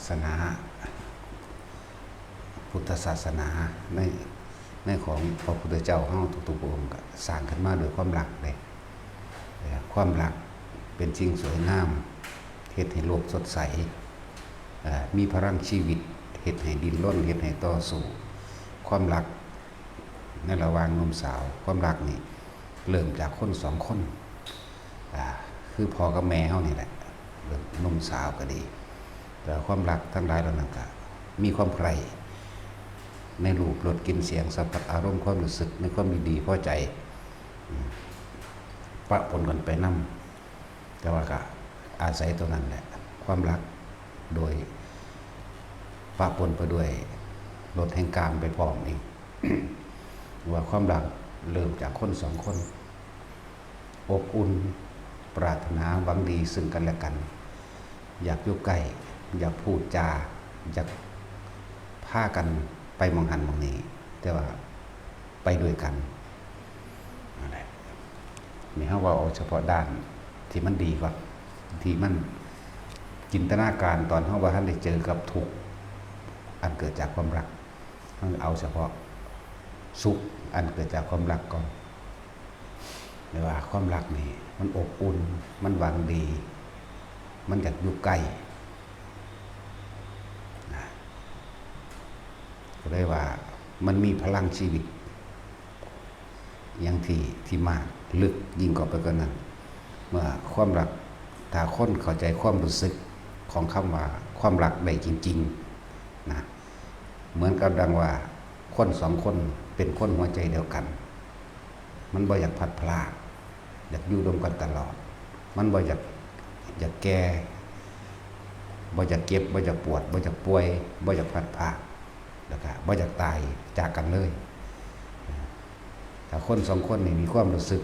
สนาพุทธศาสนาในของพระพุทธเจ้าเฮาทุกๆองค์ก็สร้างขึ้นมาโดยความรักเลยความรักเป็นสิ่งสวยงามเฮ็ดให้โลกสดใสมีพลังชีวิตเฮ็ดให้ดิ้นรนเฮ็ดให้ต่อสู้ความรักในระหว่างหนุ่มสาวความรักนี่เริ่มจากคนสองคนคือพ่อกับแม่เฮานี่แหละหนุ่มสาวก็ดีแต่ความรักทั้งหลายเหล่านั้นก็มีความใคร่ในรูปรสกลิ่นเสียงสัมผัสอารมณ์ความรู้สึกในความดีพอใจปะปนกันไปนำแต่ว่าก็อาศัยตรงนั้นแหละความรักโดยปะปนไปด้วยรสแห่งกามไปพร้อมเอง ว่าความรักเริ่มจากคนสองคนอบอุ่นปรารถนาหวังดีซึ่งกันและกันอยากอยู่ใกล้อยากพูดจาอยากพากันไปมองหันมองนี้แต่ว่าไปด้วยกันอะไรนี่เขาว่าเอาเฉพาะด้านที่มันดีก่อนที่มันจินตนาการตอนเขาว่าท่านได้เจอกับทุกข์อันเกิดจากความรักเขาเอาเฉพาะสุขอันเกิดจากความรักก่อนเรียกว่าความรักนี่มันอบอุ่นมันหวังดีมันอยากอยู่ใกล้ก็ได้ว่ามันมีพลังชีวิตอย่างที่มากลึกยิ่งกว่าไปกว่านั้นเมื่อความรักถ้าคนเข้าใจความรู้สึกของคำว่าความรักได้จริงๆนะเหมือนกับดังว่าคนสองคนเป็นคนหัวใจเดียวกันมันบ่อยากพัดพลาดอยากอยู่ร่วมกันตลอดมันบ่อยากแก่บ่อยากเก็บบ่อยากปวดบ่อยากป่วยบ่อยากพัดพลาดแล้วก็บ่อยากตายจากกันเลยแต่คนสองคนนี่มีความรู้สึก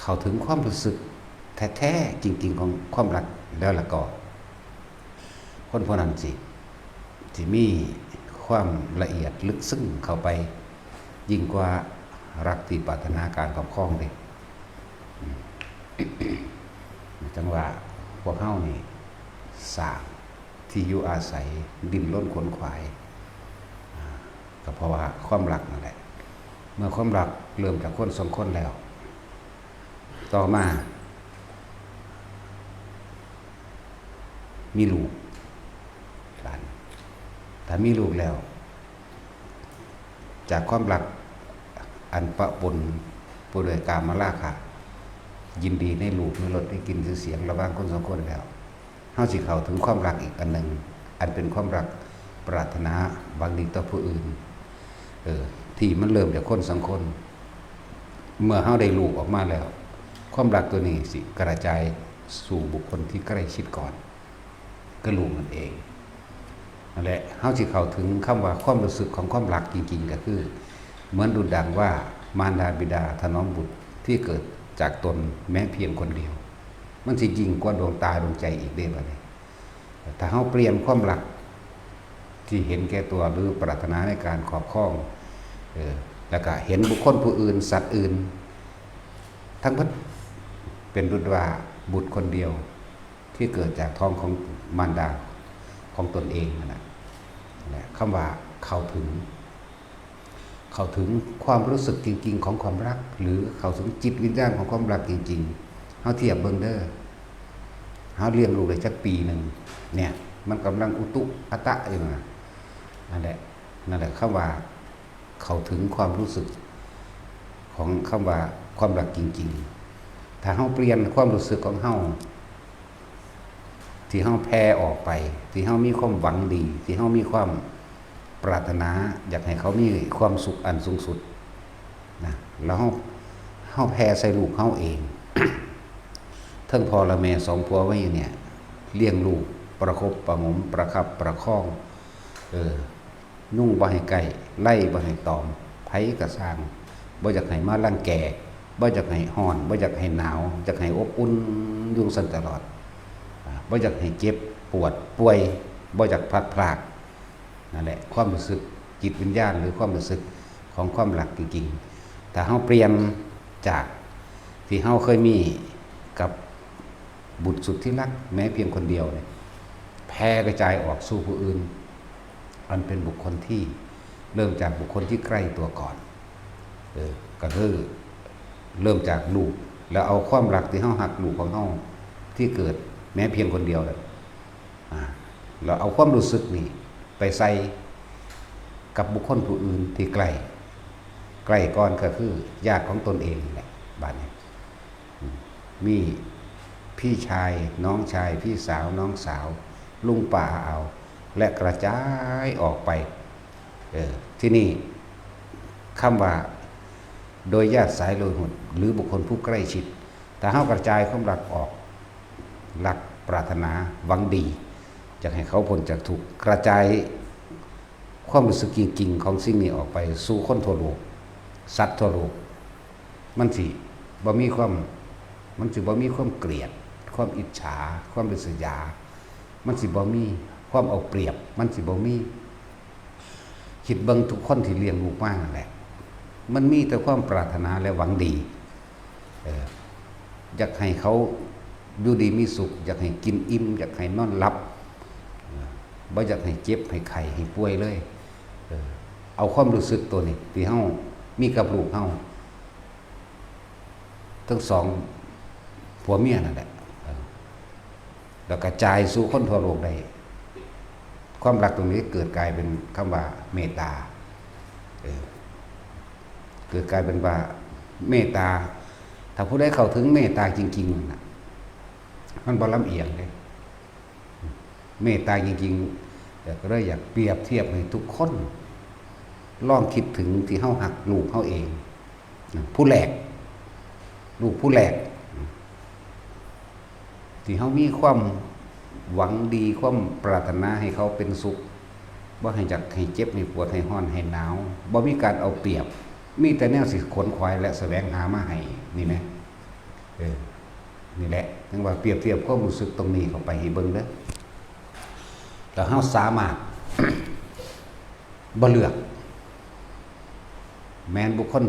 เข้าถึงความรู้สึกแท้ๆจริงๆของความรักแล้วล่ะก็คนพวกนั้นสิมีความละเอียดลึกซึ้งเข้าไปยิ่งกว่ารักที่ปรารถนาการครอบครองเด้ จังว่าพวกเฮานี่สร้างที่อยู่อาศัยดิ้นรนขวนขวายก็เพราะว่าความรักนั่นแหละเมื่อความรักเริ่มจากคนสองคนแล้วต่อมามีลูกหลานถ้ามีลูกแล้วจากความรักอันปะปนผู้โดยกามราคะยินดีในลูกในรสในกลิ่นเสียงระหว่างคนสองคนแล้วเฮาสิเข้าถึงความรักอีกอันหนึ่งอันเป็นความรักปรารถนาหวังดีต่อผู้อื่นที่มันเริ่มจากคนสองคนเมื่อเฮาได้ลูกออกมาแล้วความรักตัวนี้สิกระจายสู่บุคคลที่ใกล้ชิดก่อนก็ลูกนั่นเองนั่นแหละเฮาสิเข้าถึงคำว่าความรู้สึกของความรักจริงๆก็คือเหมือนดุจดังว่ามารดาบิดาถนอมบุตรที่เกิดจากตนแม้เพียงคนเดียวมันสิยิ่งกว่าดวงตาดวงใจอีกได้บ่เนี่ยถ้าเฮาเปลี่ยนความรักที่เห็นแก่ตัวหรือปรารถนาในการครอบครองแล้วก็เห็นบุคคลผู้อื่นสัตว์อื่นทั้งหมดเป็นดุจว่าบุตรคนเดียวที่เกิดจากท้องของมารดาของตนเองนั่นแหละคำว่าเข้าถึงความรู้สึกจริงๆของความรักหรือเข้าถึงจิตวิญญาณของความรักจริงๆเฮาเทียบเบิ่งเด้อเฮาเลี้ยงลูกได้จักปีนึงเนี่ยมันกำลังอุตุอะตะอยู่นั่นแหละคำว่าเข้าถึงความรู้สึกของคำว่าความรักจริงๆถ้าเฮาเปลี่ยนความรู้สึกของเฮาที่เฮาแผ่ออกไปที่เฮามีความหวังดีที่เฮามีความปรารถนาอยากให้เขามีความสุขอันสูงสุดนะแล้วเฮาแผ่ใส่ลูกเฮาเอง ทั้งพ่อและแม่สองผัวไว้เนี่ยเลี้ยงลูกประคบประงมประคับประคองนุ่งบ่ให้ไก่ไล่บ่ให้ตอมไผก็สร้างบ่อยากให้มารังแกบ่อยากให้ร้อนบ่อยากให้หนาวอยากให้อบอุ่นอยู่ซั่นตลอดบ่อยากให้เจ็บปวดป่วยบ่อยากพลัดพรากนั่นแหละความรู้สึกจิตวิญญาณหรือความรู้สึกของความรักจริงๆถ้าเฮาเปลี่ยนจากที่เฮาเคยมีกับบุตรสุดที่รักแม้เพียงคนเดียวเนี่ย แพร่กระจายออกสู่ผู้อื่นอันเป็นบุคคลที่เริ่มจากบุคคลที่ใกล้ตัวก่อนก็คือเริ่มจากลูกแล้วเอาความรักที่เฮาหักลูกของเฮาที่เกิดแม้เพียงคนเดียวเลยเราเอาความรู้สึกนี่ไปใส่กับบุคคลผู้อื่นที่ใกล้ก่อนก็คือญาติของตนเองแหละบ้านนี้มีพี่ชายน้องชายพี่สาวน้องสาวลุงป้าเอาและกระจายออกไปที่นี่คำว่าโดยญาติสายโลหิตหรือบุคคลผู้ใกล้ชิดถ้าเฮากระจายความรักออกรักปรารถนาหวังดีจะให้เขาพ้นจากทุกข์กระจายความรู้สึกจริงๆของสิ่งนี้ออกไปสู่คนทั่วโลกสัตว์ทั่วโลกมันสิบ่มีความเกลียดความอิจฉาความริษยามันสิบ่มีความเอาเปรียบมันสิบ่มีคิดเบิ่งทุกคนที่เลี้ยงลูกมานั่นแหละมันมีแต่ความปรารถนาและหวังดีอยากให้เขาอยู่ดีมีสุขอยากให้กินอิ่มอยากให้นอนหลับบ่อยากให้เจ็บให้ไข้ให้ป่วยเลยเอาความรู้สึกตัวนี้ที่เฮามีกับลูกเฮาทั้งสองผัวเมียนั่นแหละแล้วกระจายสู่คนทั่วโลกได้ความรักตรงนี้เกิดกลายเป็นคำว่าเมตตาเกิดกลายเป็นว่าเมตตาถ้าผู้ใดเข้าถึงเมตตาจริงๆนะมันบ่ลำเอียงเลยเมตตาจริงๆก็เลยอยากเปรียบเทียบให้ทุกคนลองคิดถึงที่เฮาหักลูกเฮาเองผู้แรกลูกผู้แรกที่เฮามีความหวังดีความปรารถนาให้เขาเป็นสุขบ่ให้จักให้เจ็บให้ปวดให้ร้อนให้หนาวบ่มีการเอาเปรียบมีแต่แนวสิขนขวายและแสวงหามาให้นี่แหมนี่แหละถึงว่าเปรียบเทียบความรู้สึกตรงนี้เข้าไปให้เบิ่งเด้อแล้วเฮาสามารถ บ่เลือกแม้นบุคคล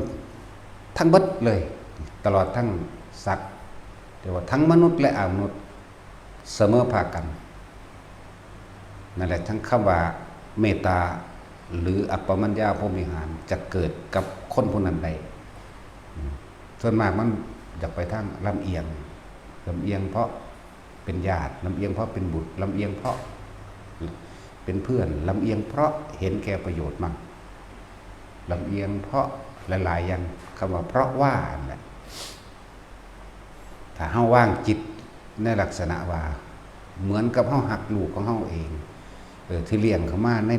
ทั้งเบิดเลยตลอดทั้งสัตว์แต่ว่าทั้งมนุษย์และอมนุษย์เสมอภาคกันนั่นแหละทั้งคำว่าเมตตาหรืออัปปมัญญาพรหมิหารจะเกิดกับคนผู้นั้นใดส่วนมากมันอยากไปทางลำเอียงเพราะเป็นญาติลำเอียงเพราะเป็นบุตรลำเอียงเพราะเป็นเพื่อนลำเอียงเพราะเห็นแก่ประโยชน์มั่งลำเอียงเพราะหลายๆอย่างคำว่าเพราะว่าแหละถ้าเฮาว่างจิตในลักษณะว่าเหมือนกับเฮาหักลูกของเฮาเองที่เลี้ยงเขามาใน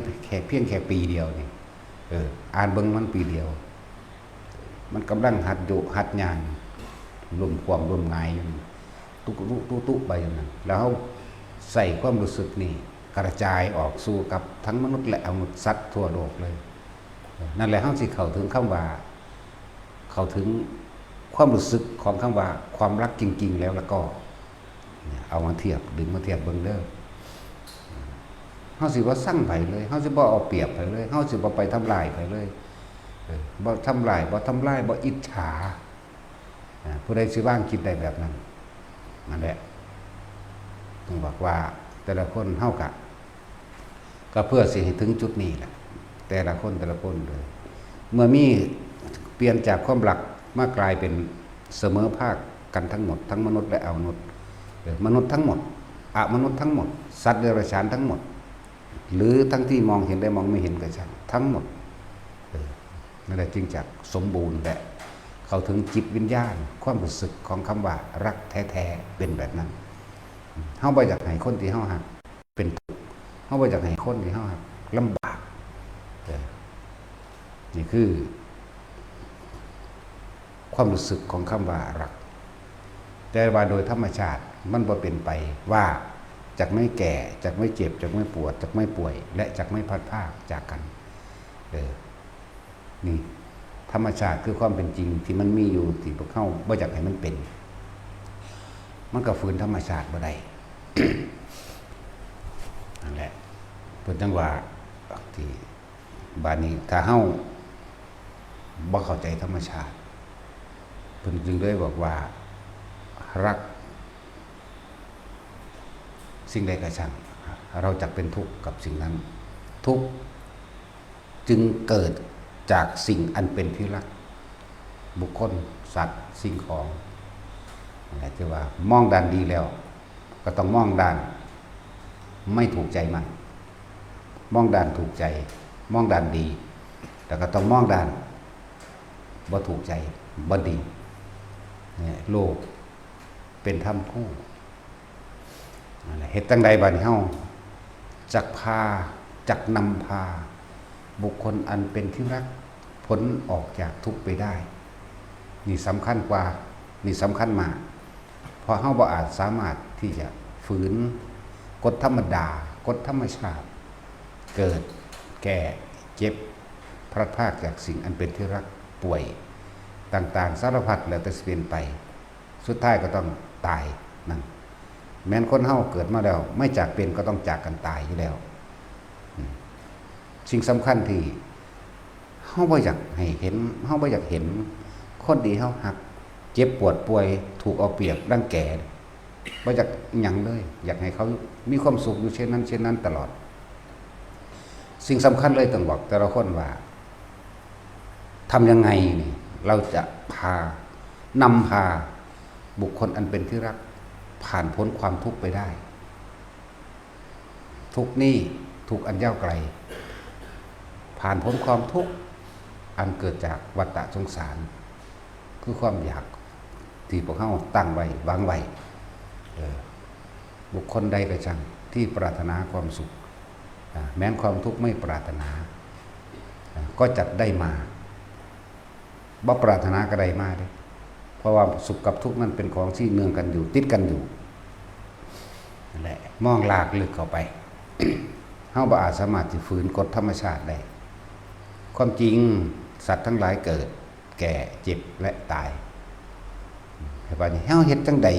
เพียงแค่ปีเดียวนี่อ่านเบิ่งมันปีเดียวมันกำลังหัดโยหัดญาณรวมความรวมงายตุไปอย่างนั้นแล้วใส่ความรู้สึกนี่กระจายออกสู่กับทั้งมนุษย์และอมนุษย์สัตว์ทั่วโลกเลยนั่นแหละเฮาสิเข้าถึงคำว่าเข้าถึงความรู้สึกของคำว่าความรักจริงๆแล้วก็เอามาเทียบดึงมาเทียบเบิ่งเด้อเฮาสิบ่สั่งไผเลยเฮาสิบ่เอาเปรียบไผเลยเฮาสิบ่ไปทำลายไผเลยบ่ทำลายบ่อิจฉาผู้ใดสิว่างคิดได้แบบนั้นนั่นแหละต้องบอกว่าแต่ละคนเฮาก็เพื่อสิให้ถึงจุดนี้แหละแต่ละคนเลยเมื่อมีเปลี่ยนจากความรักมากลายเป็นเสมอภาคกันทั้งหมดทั้งมนุษย์และอมนุษย์มนุษย์ทั้งหมดอมนุษย์ทั้งหมดสัตว์เดรัจฉานทั้งหมดหรือทั้งที่มองเห็นได้มองไม่เห็นก็ช่างทั้งหมดนั่นแหละจึงจะสมบูรณ์และเข้าถึงจิตวิญญาณความรู้สึกของคำว่ารักแท้ๆเป็นแบบนั้นเฮาบ่อยากให้คนที่เฮาหักเป็นทุกข์เฮาบ่อยากให้คนที่เฮาหักลำบากนี่คือความรู้สึกของคำว่ารักแต่ว่าโดยธรรมชาติมันบ่เป็นไปว่าจากไม่แก่จากไม่เจ็บจากไม่ปวดจากไม่ป่วยและจากไม่พัดพรากจากกันนี่ธรรมชาติคือความเป็นจริงที่มันมีอยู่ที่พวกเขาบ่อยากให้มันเป็นมันก็ฝืนธรรมชาติบ่ได้ นั่นแหละเป็นจังหวะที่บาดนี้ถ้าเฮาบ่เข้าใจธรรมชาติเพิ่นจึงได้บอกว่ารักสิ่งใดก็ช่าง เราจะเป็นทุกข์กับสิ่งนั้นทุกข์จึงเกิดจากสิ่งอันเป็นที่รักบุคคลสัตว์สิ่งของอะไรที่ว่ามองด้านดีแล้วก็ต้องมองด้านไม่ถูกใจมันมองด้านถูกใจมองด้านดีแต่ก็ต้องมองด้านบ่ถูกใจบ่ดีเนี่ยโลกเป็นธรรมคู่เฮ็ดจังใดบัดนี้เฮาจักพาจักนำพาบุคคลอันเป็นที่รักพ้นออกจากทุกข์ไปได้นี่สำคัญกว่านี่สำคัญมากเพราะเฮาบ่อาจสามารถที่จะฝืนกฎธรรมดากฎธรรมชาติเกิดแก่เจ็บพลัดพรากจากสิ่งอันเป็นที่รักป่วยต่างๆสารพัดแล้วแต่สิเป็นไปสุดท้ายก็ต้องตายนั่นแม้นคนเฮาเกิดมาแล้วไม่จากเป็นก็ต้องจากกันตายอยู่แล้วสิ่งสำคัญที่เฮาบ่อยากให้เห็นเฮาบ่อยากเห็นคนดีเฮาหักเจ็บปวดป่วยถูกเอาเปรียบรังแกบ่อยากหยังเลยอยากให้เขามีความสุขอยู่เช่นนั้นตลอดสิ่งสำคัญเลยต้องบอกแต่ละคนว่าทำยังไงนี่เราจะนำพาบุคคลอันเป็นที่รักผ่านพ้นความทุกข์ไปได้ทุกข์นี้ทุกข์อันยาวไกลผ่านพ้นความทุกข์อันเกิดจากวัฏฏะสงสารคือความอยากที่พวกเขาตั้งไว้วางไว้บุคคลใดก็ช่างที่ปรารถนาความสุขแม้นความทุกข์ไม่ปรารถนาก็จัดได้มาบ่ปรารถนาก็ได้มาเด้เพราะว่าสุขกับทุกข์นั้นเป็นของที่เนื่องกันอยู่ติดกันอยู่นั่นแหละมองลากลึกเข้าไป เฮาบ่อาจสามารถที่ฝืนกฎธรรมชาติได้ความจริงสัตว์ทั้งหลายเกิดแก่เจ็บและตายให้บัดนี้เฮาเฮ็ดจังใด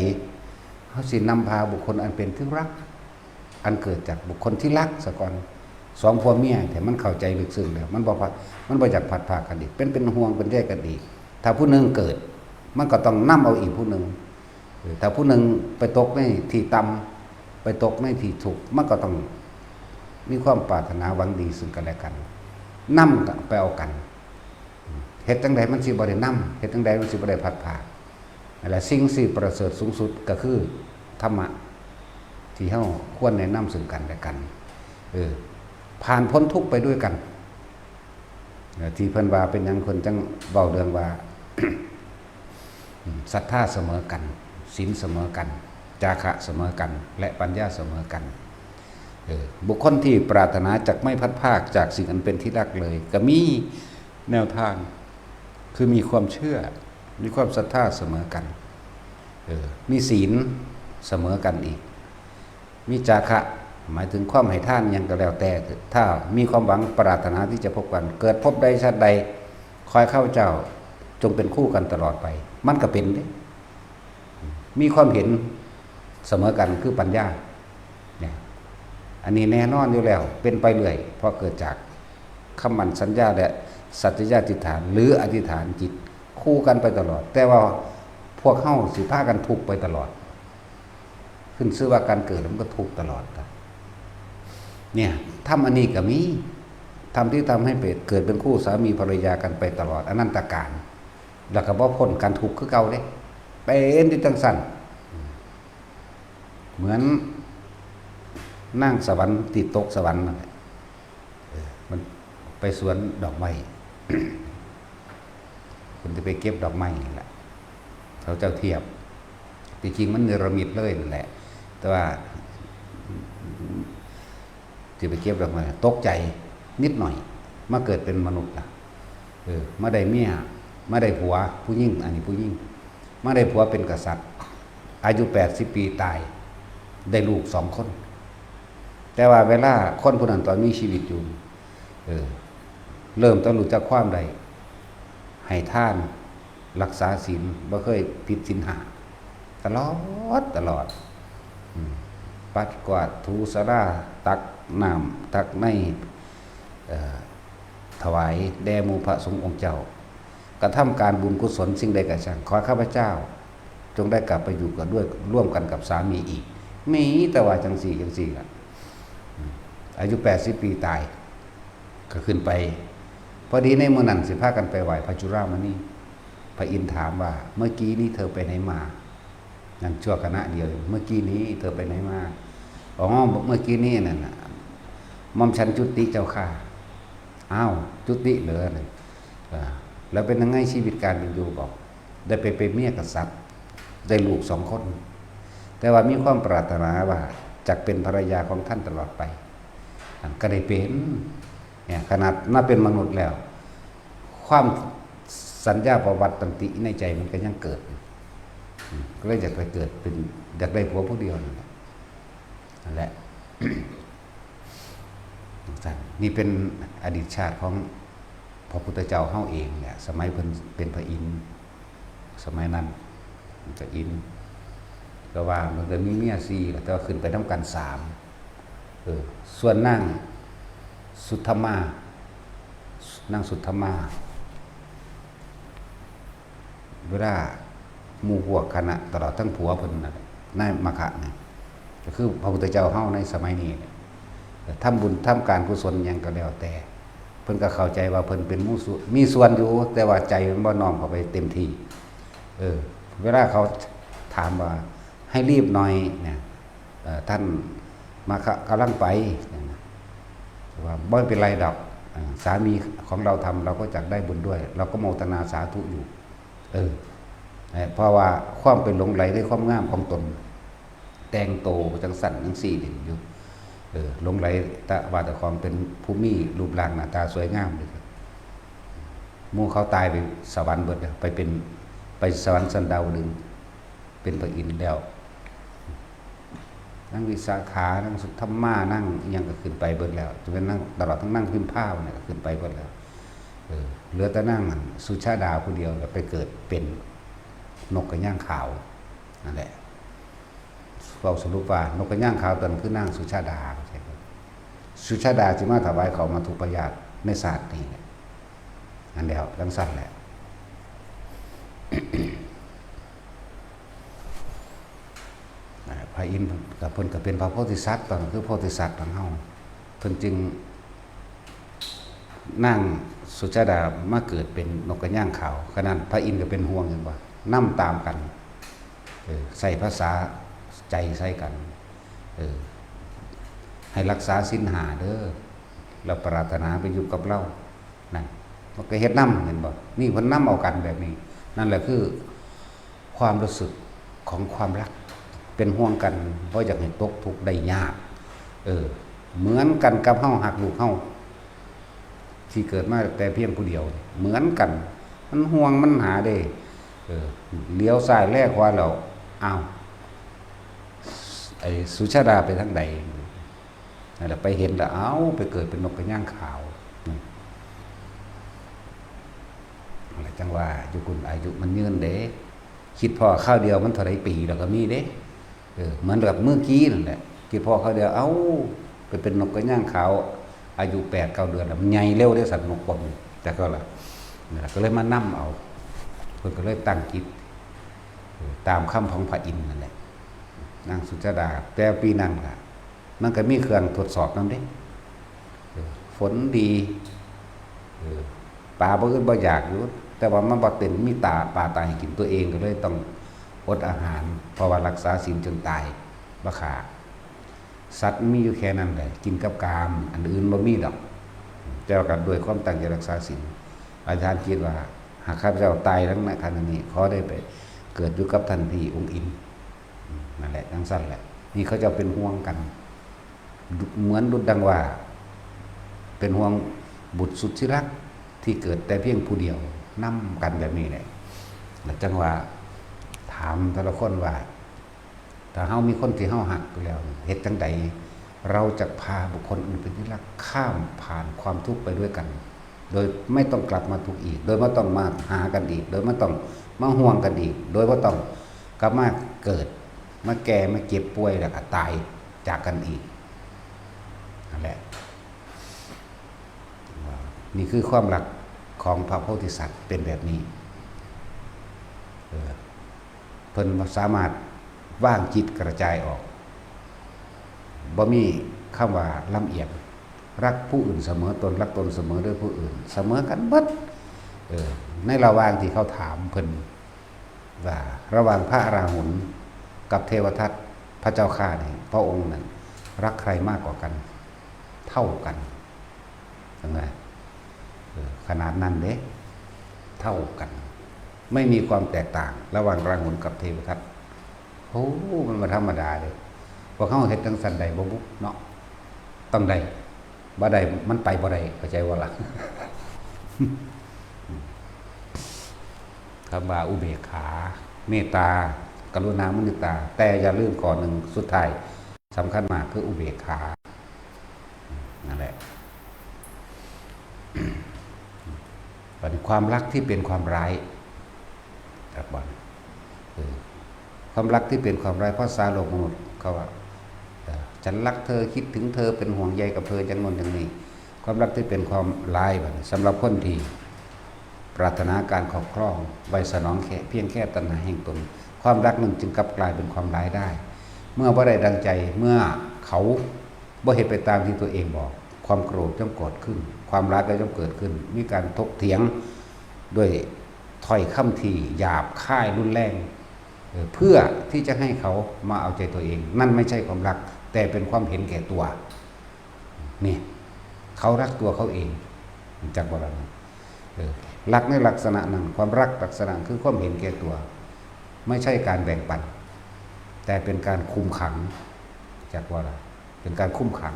เฮาสินำพาบุคคลอันเป็นที่รักอันเกิดจากบุคคลที่รักซะก่อนสองผัวเมียแต่มันเข้าใจลึกซึ้งแล้วมันบ่อยากพัดพากันอีกเป็นห่วงเป็นแยกกันอีกถ้าผู้หนึงเกิดมันก็ต้องนำเอาอีกผู้หนึ่งถ้าผู้หนึ่งไปตกในที่ต่ำไปตกในที่ทุกข์มันก็ต้องมีความปรารถนาหวังดีซึ่งกันและกันนำไปเอากันเฮ็ดจังใดมันสิบ่ได้นำเฮ็ดจังใดมันสิบ่ได้พัดพานั่นแหละสิ่งที่ประเสริฐสูงสุดก็คือธรรมะที่เฮาควรแนะนำซึ่งกันและกันผ่านพ้นทุกข์ไปด้วยกันที่เพิ่นว่าเป็นหยังคนจังเว้าเรื่องว่า ศรัทธาเสมอกันศีลเสมอกันจาคะเสมอกันและปัญญาเสมอกันบุคคลที่ปรารถนาจักไม่พัดภาคจากสิ่งอันเป็นที่รักเลยก็มีแนวทางคือมีความเชื่อมีความศรัทธาเสมอกันมีศีลเสมอกันอีกมีจาคะหมายถึงความให้ทานยังก็แล้วแต่ถ้ามีความหวังปรารถนาที่จะพบกันเกิดพบใดชาติใดคอยเข้าเจ้าจงเป็นคู่กันตลอดไปมันก็เป็นเด้มีความเห็นเสมอกันคือปัญญาเนี่ยอันนี้แน่นอนอยู่แล้วเป็นไปเรื่อยเพราะเกิดจากคำมั่นสัญญาและสัจจะญาติฐานหรืออธิษฐานจิตคู่กันไปตลอดแต่ว่าพวกเข้าสิพากันทุกข์ไปตลอดขึ้นชื่อว่าการเกิดมันก็ทุกข์ตลอดเนี่ยทำอันนี้ก็มีทำที่ทำให้เกิดเป็นคู่สามีภรรยากันไปตลอดอนันตกาลแล้วก็บ่พ้นการทุกข์คือเก่าเด้เป็นที่จังสั่นเหมือนนั่งสวรรค์ติดตกสวรรค์นั่นแหละมันไปสวนดอกไม้ คุณจะไปเก็บดอกไม้นี่แหละเขาเจ้าเทียบจริงๆมันเนรมิตเลยนั่นแหละแต่ว่าจะไปเก็บดอกไม้ตกใจนิดหน่อยมาเกิดเป็นมนุษย์ล่ะมาได้เมียมาได้ผัวผู้หญิงอันนี้ผู้หญิงมาได้ผัวเป็นกษัตริย์อายุ80 ปีตายได้ลูก2 คนแต่ว่าเวลาคนผู้นั้นตอนมีชีวิตอยู่เริ่มต้องรู้จักความใดให้ทานรักษาศีลบ่เคยผิดศีล5ตลอดปัดกวาดถูสาราตักน้ำตักในถวายแด่หมู่พระสงฆ์องค์เจ้ากระทำการบุญกุศลสิ่งใดก็ช่างขอข้าพเจ้าจงได้กลับไปอยู่กันด้วยร่วมกันกับสามีอีกมีแต่ว่าจังสี่ล่ะ อายุ80 ปีตายก็ขึ้นไปพอดีในมื้อนั้นสิพากันไปไหว้พระจุฬามณีพระอินทร์ถามว่าเมื่อกี้นี้เธอไปไหนมานั่นชั่วขณะเดียวเมื่อกี้นี้เธอไปไหนมาอ๋อเมื่อกี้นี้นั่นน่ะหม่อมฉันจุติเจ้าค่ะอ้าวจุติเหรอแล้วเป็นยังไงชีวิตการเป็นอยู่บอกได้ไปเป็นเมียกษัตริย์ได้ลูก2 คนแต่ว่ามีความปรารถนาว่าจะเป็นภรรยาของท่านตลอดไปก็ได้เป็นเนี่ยขนาดน่าเป็นมนุษย์แล้วความสัญญาประวัติตันติในใจมันก็ยังเกิดก็เลยอยากไปเกิดเป็นอยากได้ผัวผู้เดียวนั่นแหละ นี่เป็นอดีตชาติของพระพุทธเจ้าเฮาเองเนี่ยสมัยเพิ่นเป็นพระอินทร์สมัยนั้นพระอินทร์ก็ว่ามันจะมีเมีย4แล้วแต่ว่าขึ้นไปนำกัน3ส่วนนางสุทธมานางสุทธมาเวลาหมู่พวกคณะตลอดทั้งผัวเพิ่นน่ะนายมคคะนี่ก็คือพระพุทธเจ้าเฮาในสมัยนี้ทำบุญทำการกุศลหยังก็แล้วแต่เพิ่นก็เข้าใจว่าเพิ่นเป็นมีส่วนอยู่แต่ว่าใจมันบ่น้อมเข้าไปเต็มที่เวลาเขาถามว่าให้รีบหน่อยเนี่ยท่านมคคะกำลังไปว่าบ่เป็นไรดอกสามีของเราทำเราก็จักได้บุญด้วยเราก็โมทนาสาธุอยู่เพราะว่าความเป็นหลงไหลในความงามของตนแต่งโตจังสั่นจังสี่เด่นอยู่หลงไหลแต่ว่าแต่ความเป็นภูมิรูปร่างหน้าตาสวยงามเลยหมู่เขาตายไปสวรรค์เบิดไปสวรรค์สันดาวดึงเป็นพระอินทร์แล้วนั่งวิสาขานั่งสุทธมานั่งยังก็ขึ้นไปเบิดแล้วจะเป็นนั่งตลอดทั้งนั่งพิมพ์ผ้าเนี่ยก็ขึ้นไปเบิดแล้วเหลือแต่นั่งสุชาดาผู้เดียวแล้วไปเกิดเป็นนกกระย่างขาวนั่นแหละเราสรุปว่านกกระย่างขาวตอนคือนั่งสุชาดาใช่ไหมสุชาดาจิมาถวายเขามาถูกประหยัดในศาสตร์นี่นั่นแล้วทั้งสั้นแหละพระอินทร์กับเพิ่นก็เป็นพระโพธิสัตว์ตอนคือโพธิสัตว์ของเฮาเพิ่นจึงนั่งสุชาดามาเกิดเป็นนกกระย่างขาวขนาดพระอินทร์ก็เป็นห่วงอย่างว่านํตามกันใส่ภาษาใจใส่กันให้รักษาศีล5เด้อเราปรารถนาไปอยู่กับเรานั่นมันก็เฮ็ดนำเห็นบ่นี่เพิ่นนำเอากันแบบนี้นั่นแหละคือความรู้สึกของความรักเป็นห่วงกันเพราะอยากให้ตกทุกข์ได้ยากเหมือนกันกับเฮาหักลูกเฮาที่เกิดมาแต่เพียงผู้เดียวเหมือนกันมันห่วงมันหาได้เลี้ยวซ้ายแลกขวาแล้วอ้าวไอ้สุชาดาไปทางใดนั่นแหละไปเห็นแล้วเอ้าไปเกิดเป็นนกกระย่างขาวอะไรจังว่าอยู่คุณอายุมันยืนเด้คิดพอข้าวเดียวมันเท่าไรปีแล้วก็มีเด้เหมือนกับเมื่อกี้นั่นแหละคิดพอข้าวเดียวเอ้าไปเป็นนกกระย่างขาวอายุ8-9 เดือนแล้วมันใหญ่เร็วได้สัตว์นกปนแต่ก็ล่ะนี่แหละก็เลยมานั่มเอาเพิ่นก็เลยตั้งจิตตามคำของพระอินทร์นั่นแหละนางสุชาดาแต่ปีนั้นล่ะมันก็มีเครื่องทดสอบนำเด้ฝนดีปลาบ่อื่นบ่อยากอยู่แต่ว่ามันบ่เต็มมีปลาตายกินตัวเองก็เลยต้องอดอาหารเพราะว่ารักษาศีลจนตายบ่ขาดสัตว์มีอยู่แค่นั้นแหละกินกับกามอันอื่นบ่มีดอกแต่ว่ากันด้วยความตั้งใจรักษาศีลอาจารย์คิดว่าหากข้าพเจ้าตายทั้งในขณะนี้ขอได้ไปเกิดอยู่กับท่านพี่องค์อินนั่นแหละทั้งสั้นแหละนี่เขาจะเป็นห่วงกันเหมือนดุจดังว่าเป็นห่วงบุตรสุดที่รักที่เกิดแต่เพียงผู้เดียวนํกันแบบนี้แหละแล้วจังว่าถามแต่ละคนว่าถ้าเฮามีคนที่เฮาหักอยู่แล้วเฮ็ดจังใดเราจะพาบุคคลอื่นเป็นที่รักข้ามผ่านความทุกข์ไปด้วยกันโดยไม่ต้องกลับมาทุกข์อีกโดยไม่ต้องมาหากันอีกโดยไม่ต้องมาห่วงกันอีกโดยไม่ต้องกลับมาเกิดมาแก่มาเจ็บป่วยแล้วก็ตายจากกันอีกนั่นแหละนี่คือความรักของพระโพธิสัตว์เป็นแบบนี้เพิ่นสามารถว่างจิตกระจายออกบ่มีคำว่าลำเอียง รักผู้อื่นเสมอตนรักตนเสมอด้วยผู้อื่นเสมอกันหมดในระหว่างที่เขาถามเพิ่นว่าระหว่างพระอราหุลกับเทวทัตพระเจ้าข้านี่พระองค์นั้นรักใครมากกว่ากันเท่ากันยังไงขนาดนั้นเด้เท่ากันไม่มีความแตกต่างระหว่างราหุลกับเทวทัตโอ้มันมาธรรมดาเลยพอเข้าเฮ็ดจังสันใดบ่บุเนาะต้องใดบ่ใดมันไปบ่ใดเข้าใจว่าล่ะ คำว่าอุเบกขาเมตตากรุณามุทิตาแต่อย่าลืมก่อนหนึ่งสุดท้ายสำคัญมากคืออุเบกขานั่นแหละเป็นความรักที่เป็นความร้ายจากบ้านความรักที่เป็นความร้ายเพราะสาโลกมนุษย์เขาว่าฉันรักเธอคิดถึงเธอเป็นห่วงใยกับเธอจังนนอย่างนี้ความรักที่เป็นความร้ายแบบสำหรับคนที่ปรารถนาการครอบครองไว้สนองแค่เพียงแค่ตัณหาแห่งตนความรักนั้นจึงกลับกลายเป็นความร้ายได้เมื่อบ่ได้ดังใจเมื่อเขาบ่เฮ็ดไปตามที่ตัวเองบอกความโกรธย่อมเกิดขึ้นความรักก็ย่อมเกิดขึ้นมีการถกเถียงด้วยถ้อยคำที่หยาบคายรุนแรงเพื่อที่จะให้เขามาเอาใจตัวเองนั่นไม่ใช่ความรักแต่เป็นความเห็นแก่ตัวนี่เขารักตัวเขาเองจากโบราณรักในลักษณะนั้นความรักลักษณะคือความเห็นแก่ตัวไม่ใช่การแบ่งปันแต่เป็นการคุมขังจากโบราณเป็นการคุมขัง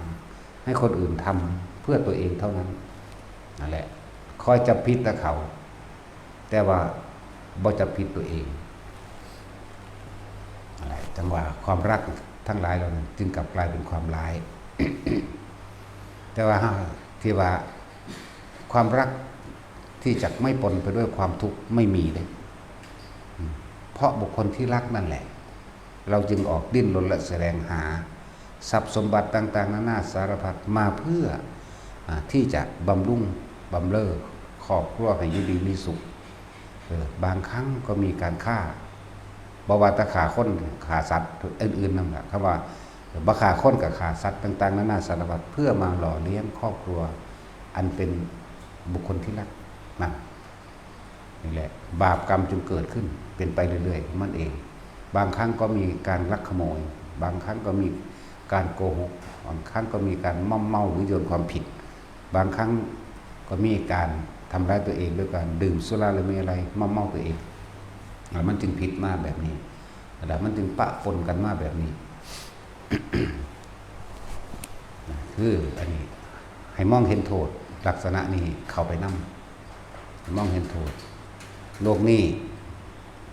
ให้คนอื่นทำเพื่อตัวเองเท่านั้นนั่นแหละคอยจับผิดแต่เขาแต่ว่าบ่จับผิดตัวเองอะไรจังว่าความรักทั้งหลายเหล่านั้นจึงกลับกลายเป็นความร้าย แต่ว่าที่ว่าความรักที่จะไม่ปนไปด้วยความทุกข์ไม่มีเลยเพราะบุคคลที่รักนั่นแหละเราจึงออกดิ้นรนและแสวงหาทรัพย์สมบัติต่างๆนานาสารพัดมาเพื่อที่จะบำรุงบำเรอครอบครัวให้อยู่ดีมีสุขบางครั้งก็มีการฆ่าบวาตขาคนขาสัตว์อื่นๆนั่นแหละคำว่าบขาคนกับขาสัตว์ต่างๆนานาสารพัดเพื่อมาหล่อเลี้ยงครอบครัวอันเป็นบุคคลที่รักนั่นนี่แหละบาปกรรมจึงเกิดขึ้นเป็นไปเรื่อยๆมันเองบางครั้งก็มีการลักขโมยบางครั้งก็มีการโกหกบางครั้งก็มีการม่อมเมาหรือโยนความผิดบางครั้งก็มีการทำร้ายตัวเองด้วยการดื่มสุราหรือมีอะไรม่อมเมาตัวเองมันจึงผิดมากแบบนี้แล้วมันจึงปะปนกันมากแบบนี้ คืออันนี้ให้มองเห็นโทษลักษณะนี้เข้าไปนำมองเห็นโทษโลกนี้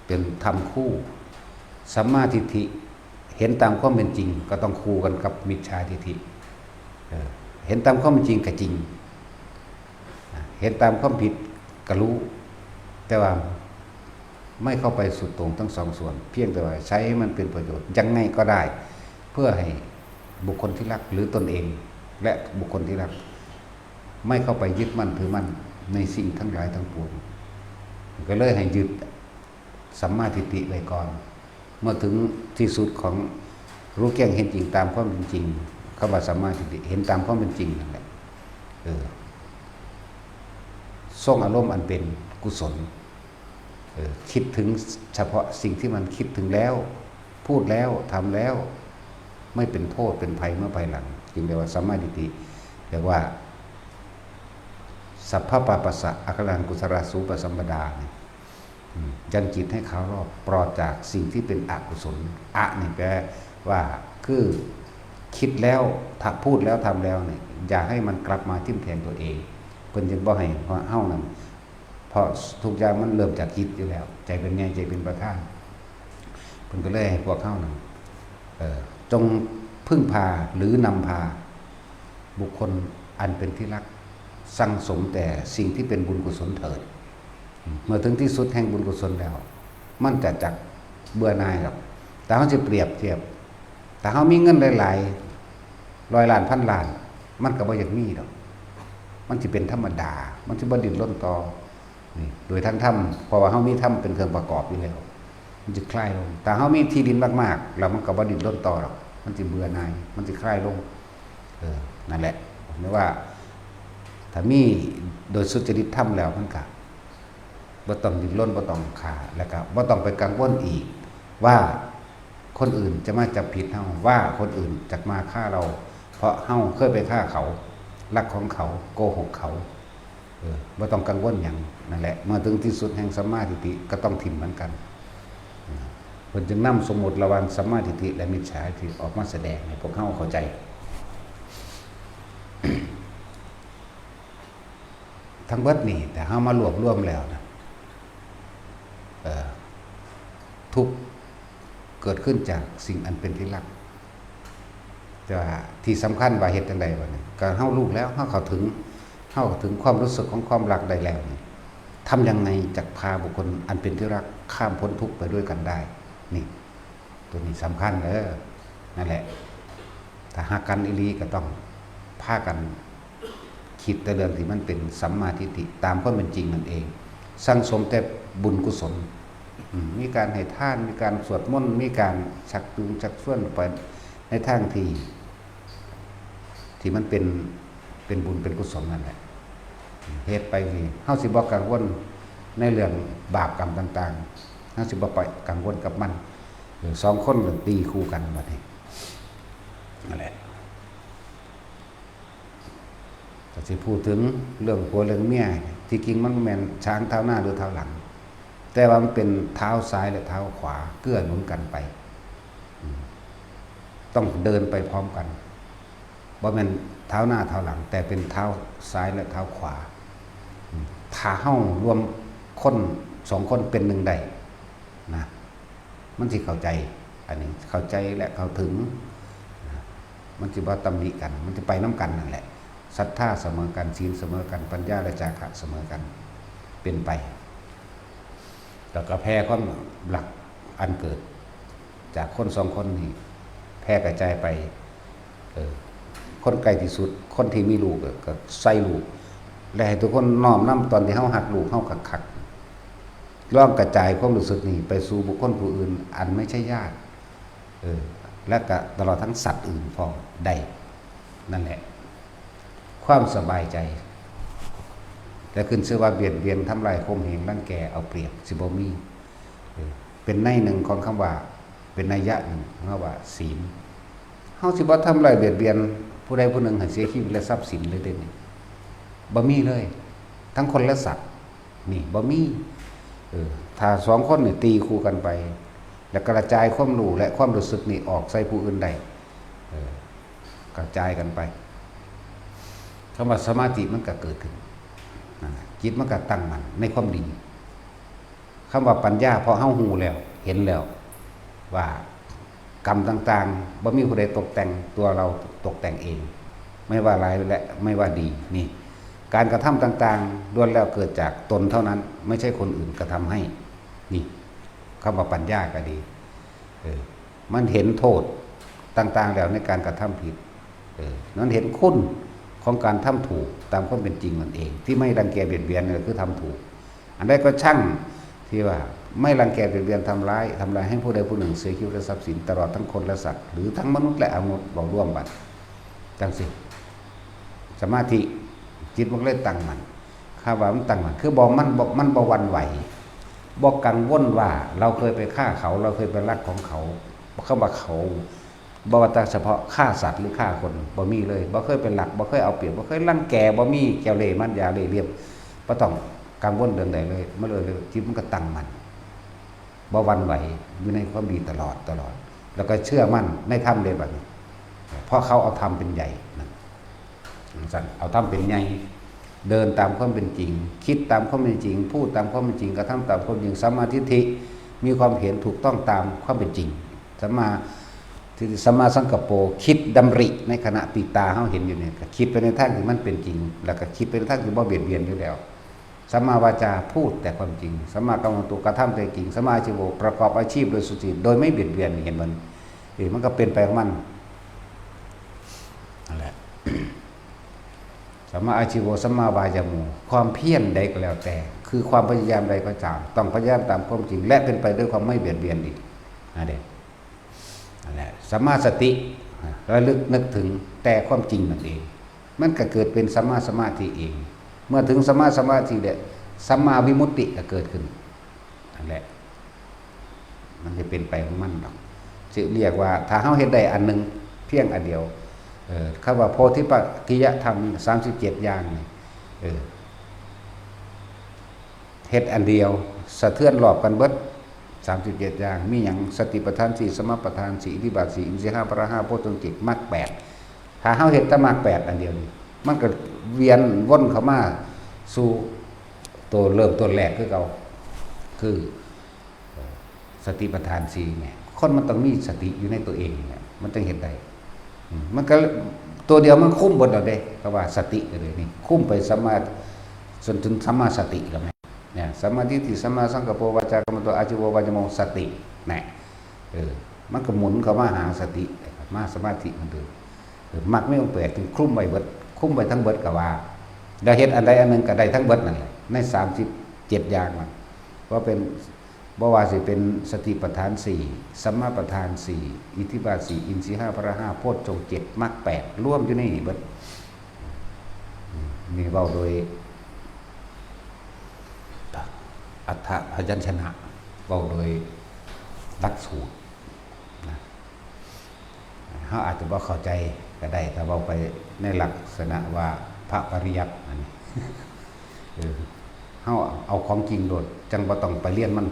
เป็นธรรมคู่สัมมาทิฏฐิเห็นตามความเป็นจริงก็ต้องคู่กันกับมิจฉาทิฏฐิเห็นตามความเป็นจริงก็จริงเห็นตามความผิดก็รู้แต่ว่าไม่เข้าไปสุดตรงทั้งสองส่วนเพียงแต่ว่าใช้มันเป็นประโยชน์ยังไงก็ได้เพื่อให้บุคคลที่รักหรือตนเองและบุคคลที่รักไม่เข้าไปยึดมั่นถือมั่นในสิ่งทั้งหลายทั้งปวงก็เลยให้ยึดสัมมาทิฏฐิไว้ก่อนเมื่อถึงที่สุดของรู้แจ้งเห็นจริงตามความเป็นจริงคำว่าสัมมาทิฏฐิเห็นตามความเป็นจริงนั่นแหละทรงอารมณ์อันเป็นกุศลคิดถึงเฉพาะสิ่งที่มันคิดถึงแล้วพูดแล้วทำแล้วไม่เป็นโทษเป็นภัยเมื่อภายหลังจึงเรียกว่าสัมมาทิฏฐิเรียกว่าสัพพะปาปัสสะอัคคลังกุศลสูปสัมปดายังจิตให้เขารอบปลอดจากสิ่งที่เป็นอกุศลอะนี่แปลว่าคือคิดแล้วถ้าพูดแล้วทำแล้วเนี่ยอย่าให้มันกลับมาทิ่มแทงตัวเองเพิ่นจึงบ่ให้เฮานั่นเพราะทุกอย่างมันเริ่มจากคิดอยู่แล้วใจเป็นไงใจเป็นประธานเพิ่นก็เลยให้พวกเฮานั่นจงพึ่งพาหรือนำพาบุคคลอันเป็นที่รักสั่งสมแต่สิ่งที่เป็นบุญกุศลเถิดเมื่อถึงที่สุดแห่งบุญกุศลแล้วมันจะจักเบื่อหน่ายหรอกแต่เขาจะเปรียบเทียบแต่เขามีเงินหลายๆ100 ล้านพันล้านมันก็บ่อยากมีหรอกมันจะเป็นธรรมดามันจะบ่ดิ้นรนต่อนี่โดยทั้งธรรมเพราะว่าเขามีธรรมเป็นเครื่องประกอบอยู่แล้วมันจะคลายลงแต่เขามีที่ดินมากๆแล้วมันก็บ่ดิ้นรนต่อหรอกมันจะเบื่อหน่ายมันจะคลายลงนั่นแหละ ไม่ว่าถ้ามีโดยสุจริตธรรมแล้วมันก็บ่ต้องดิ้นรนบ่ต้องฆ่าแล้วก็บ่ต้องไปกังวลอีกว่าคนอื่นจะมาจับผิดเฮาว่าคนอื่นจะมาฆ่าเราเพราะเฮาเคยไปฆ่าเขาลักของเขาโกหกเขาบ่ต้องกังวลหยังนั่นแหละเมื่อถึงที่สุดแห่งสัมมาทิฏฐิก็ต้องถิ่มเหมือนกันเพิ่นจึงนำสมมุติระหว่างสัมมาทิฏฐิและมิจฉาทิฏฐิออกมาแสดงให้พวกเฮาเข้าใจทั้งเบิดนี่แต่เฮามารวบรวมแล้วนะทุกเกิดขึ้นจากสิ่งอันเป็นที่รักแต่ว่าที่สำคัญว่าเหตุจังใดวะเนี่ยก็เฮารู้แล้วเฮาเข้าถึงความรู้สึกของความรักได้แล้วนี่ทำยังไงจักพาบุคคลอันเป็นที่รักข้ามพ้นทุกข์ไปด้วยกันได้นี่ตัวนี้สำคัญนั่นแหละถ้าหากกันอีหลีก็ต้องพากันคิดแต่เรื่องที่มันเป็นสัมมาทิฏฐิตามความเป็นจริงนั่นเองสั่งสมแต่บุญกุศลมีการให้ทานมีการสวดมนต์มีการชักจูงชักชวนไปในทางที่มันเป็นบุญเป็นกุศลนั่นแหละเหตุไปนี่เฮาสิบ่กังวลในเรื่องบาปกรรมต่างๆเฮาสิบ่ไปกังวลกับมันสองคนตีคู่กันบัดนี้นั่นแหละก็สิพูดถึงเรื่องผัวเรื่องเมียที่จริงมันแม่นช้างเท้าหน้าหรือเท้าหลังแต่ว่ามันเป็นเท้าซ้ายและเท้าขวาเกื้อหนุนกันไปต้องเดินไปพร้อมกันบ่แม่นเท้าหน้าเท้าหลังแต่เป็นเท้าซ้ายและเท้าขวาถ้าเฮารวมคนสองคนเป็นหนึ่งใดนะมันสิเข้าใจอันนี้เข้าใจและเข้าถึงมันสิบ่ตำหนิกันมันจะไปน้ำกันนั่นแหละศรัทธาเสมอกันศีลเสมอกันปัญญาและจาคะเสมอกันเป็นไปแล้วก็แพ้ความหลักอันเกิดจากคนสองคนนี้แพร่กระจายไปคนไกลที่สุดคนที่มีลูกก็ใส่ลูกและให้ทุกคนน้อมนำตอนที่เฮาหักลูกเฮาคักๆร่องกระจายความรู้สึกนี้ไปสู่บุคคลผู้อื่นอันไม่ใช่ญาติและก็ตลอดทั้งสัตว์อื่นพอได้นั่นแหละความสบายใจแต่ขึ้นชื่อว่าเบียดเบียนทำลายข่มเหงรังแกเอาเปรียบสิบ่มีเป็นในหนึ่งของคำว่าเป็นนัยยะหนึ่งของคำว่าศีลเฮาสิบ่ทำลายเบียดเบียนผู้ใดผู้หนึ่งให้เสียชีวิตและทรัพย์สินเลยเด่นบ่มีเลยทั้งคนและสัตว์นี่บ่มีถ้าสองคนนี่ตีคู่กันไปแล้วกระจายความรู้และความรู้สึกนี่ออกใส่ผู้อื่นได้กระจายกันไปคำว่าสมาธิมันก็เกิดขึ้นจิตมันก็ตั้งมั่นในความดีคำว่าปัญญาพอเฮาฮู้แล้วเห็นแล้วว่ากรรมต่างๆบ่มีผู้ใดตกแต่งตัวเราตกแต่งเองไม่ว่าร้ายและไม่ว่าดีนี่การกระทำต่างๆล้วนแล้วเกิดจากตนเท่านั้นไม่ใช่คนอื่นกระทำให้นี่คำว่าปัญญาก็ดีมันเห็นโทษต่างๆแล้วในการกระทำผิดนั้นเห็นคุณของการทำถูกตามความเป็นจริงมันเองที่ไม่รังแกเบียดเบียนคือทำถูกอันใดก็ช่างที่ว่าไม่รังแกเบียดเบียนทำร้ายให้ผู้ใดผู้หนึ่งเสียชีวิตและทรัพย์สินตลอดทั้งคนและสัตว์หรือทั้งมนุษย์และอมนุษย์บอกร่วมบัดจังสิสมาธิจิตมันเลยตั้งมันข้าว่ามันตั้งมันคือบอกมันบ่หวั่นไหวบอกกังวลว่าเราเคยไปฆ่าเขาเราเคยไปลักของเขาเขาว่าเขาบ่ว่าแต่เฉพาะฆ่าสัตว์หรือฆ่าคนบ่มีเลยบ่เคยเป็นหลักบ่เคยเอาเปรียบบ่เคยรังแกบ่มีแก้วเล่มันยาเล่เรียบบ่ต้องกังวลเรื่องใดเลยมาเลยจิตมันก็ตั้งมันบ่หวั่นไหวอยู่ในความดีตลอดแล้วก็เชื่อมั่นในธรรมเลยบัดนี้เพราะเขาเอาธรรมเป็นใหญ่นั่นสั่นเอาธรรมเป็นใหญ่เดินตามความเป็นจริงคิดตามความเป็นจริงพูดตามความเป็นจริงกระทำตามความจริงสัมมาทิฏฐิมีความเห็นถูกต้องตามความเป็นจริงสัมมาสังกัปโปคิดดำริในขณะติตาเฮาเห็นอยู่เนี่ยคิดไปในทางที่มันเป็นจริงแล้วก็คิดไปในทางที่บ่เบียดเบียนอยู่แล้วสัมมาวาจาพูดแต่ความจริงสัมมากัมมันตุกระทำแต่จริงสัมมาอาชีโวประกอบอาชีพโดยสุจริตโดยไม่เบียดเบียนเห็นมันก็เป็นไปของมันนั่นแหละสัมมาอาชีโวสัมมาวายาโมความเพียรใดก็แล้วแต่คือความพยายามใดก็ตามต้องพยายามตามความจริงและเป็นไปด้วยความไม่เบียดเบียนอีกนั่นแหละสัมมาสติระลึกนึกถึงแต่ความจริงนั่นเอง มันก็เกิดเป็นสัมมาสมาธิเองเมื่อถึงสัมมาสมาธิเนี่ยสัมมาวิมุตติก็เกิดขึ้นนั่นแหละมันจะเป็นไปของมันหรอกจะเรียกว่าถ้าเฮาเฮ็ดได้อันนึงเพียงอันเดียวคำว่าโพธิปัจจิยธรรม37อย่างนี่เฮ็ดอันเดียวสะเทือนรอบกันเบิด37อย่างมีหยังสติปัฏฐาน4สมปัฏฐาน4อิทธิบาท4อินทรีย์5พละ5โพชฌงค์7มรรค8ถ้าเฮาเฮ็ดแต่มรรค8อันเดียวนี่มันก็เวียนวนเข้ามาสู่ตัวเริ่มต้นแรกคือเก่าคือสติปัฏฐาน4เนี่ยคนมันต้องมีสติอยู่ในตัวเองเนี่ยมันจึงเฮ็ดได้มันก็ตัวเดียวมันคุ้มเบิดแล้วเด้ก็ว่าสติก็เลยนี่คุ้มไปสัมมาจนถึงสัมมาสติแล้วแม่เนี่ยสัมมาทิฏฐิสัมมาสังกัปปวาจากัมมันโตอาชีววาจโมสติแน่มันก็หมุนเข้ามาหาสติมาสมาธิมันเดิมมักไม่องค์8ถึงคุ้มไปเบิดคุ้มไปทั้งเบิดก็ว่าได้เฮ็ดอันใดอันหนึงก็ได้ทั้งเบิดนั่นแหละใน37อย่างมันว่าเป็นบ่ว่าสิเป็นสติปัฏฐาน4สัมมาปัฏฐาน4อิทธิบาท4อินทรีย์5พละ5โพชฌงค์7มรรค8รวมอยู่ในนี้เบิดนี่เว้าโดยอัฏฐพยัญชนะเว้าโดยหลักสูตรนะเฮาอาจจะบ่เข้าใจก็ได้ถ้าเว้าไปในลักษณะว่าพระปริยัติอันนี้เฮาเอาของจริงโดดจังบ่ต้องไปเรียนมัน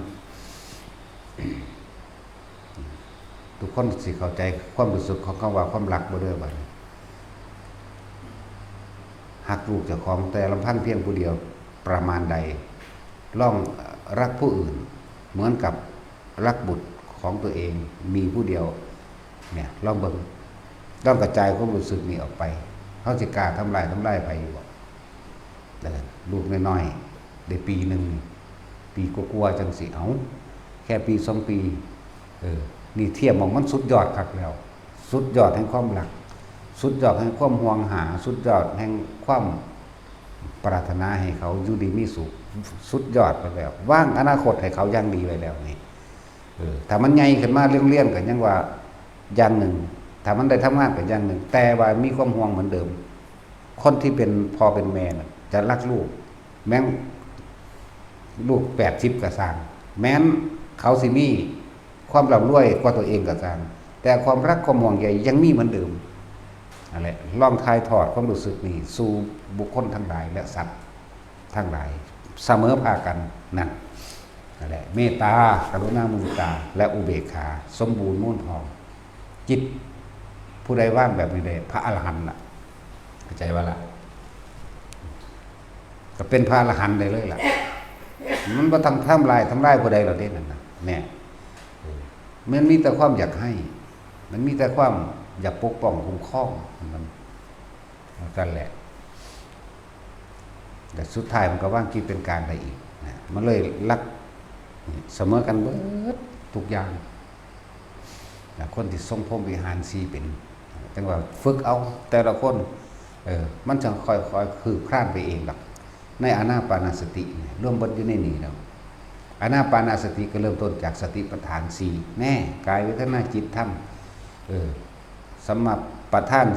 ทุกคนสิเข้าใจความรู้สึกของคำว่าความรักบ่เด้อบัดนี้หักลูกเจ้าของแต่ลำพังเพียงผู้เดียวประมาณใดลองรักผู้อื่นเหมือนกับรักบุตรของตัวเองมีผู้เดียวเนี่ยลองเบิ่งต้องกระจายความรู้สึกนี้ออกไปเฮาสิกล้าทำลายไปอยู่บ่ลูกน้อยๆได้ปีนึงปีกว่าๆจังสิเอาแค่ปี2ปีนี่เทียบมองมันสุดยอดคักแล้วสุดยอดแห่งความรักสุดยอดแห่งความห่วงหาสุดยอดแห่งความปรารถนาให้เขาอยู่ดีมีสุขสุดยอดไปแล้ววางอนาคตให้เขาอย่างดีไว้แล้วนี่ถ้ามันใหญ่ขึ้นมาเลี้ยงๆก็ยังว่าอย่างหนึ่งถ้ามันได้ทำงานก็อย่างหนึ่งแต่ว่ามีความห่วงเหมือนเดิมคนที่เป็นพ่อเป็นแม่น่ะจะรักลูกแม้ลูก80ก็สร้างแม้นเขาสิมีความร่ำรวยกว่าตัวเองก็ตามแต่ความรักความห่วงใยยังมีเหมือนเดิมอะไรลองทายทอดความรู้สึกนี้สู่บุคคลทั้งหลายและสัตว์ทั้งหลายเสมอภาคกันนั่นนั่นแหละเมตตากรุณามุทิตาและอุเบกขาสมบูรณ์มุ่นพองจิตผู้ใดว่างแบบนี้ได้พระอรหันต์ล่ะเข้าใจว่าล่ะก็เป็นพระอรหันต์ได้เลยล่ะมันบ่ทำลายผู้ใดเราได้นั่นน่ะแน่มันมีแต่ความอยากให้มันมีแต่ความอยากปกป้องคุ้มครองมันนั่นแหละแต่สุดท้ายมันก็ว่างคิดเป็นการได้อีกนะมันเลยรักเสมอกันเบิดทุกอย่างนะคนที่ทรงพรหมวิหาร4เป็นจังว่าฝึกเอาแต่ละคนมันจะค่อยๆคือคลานไปเองหรอกในอานาปานสติร่วมเบิดอยู่ในนี้แล้วอานาปานสติก็เริ่มต้นจากสติปัฏฐาน4แน่กายเวทนาจิตธรรมสัมมาปัฏฐาน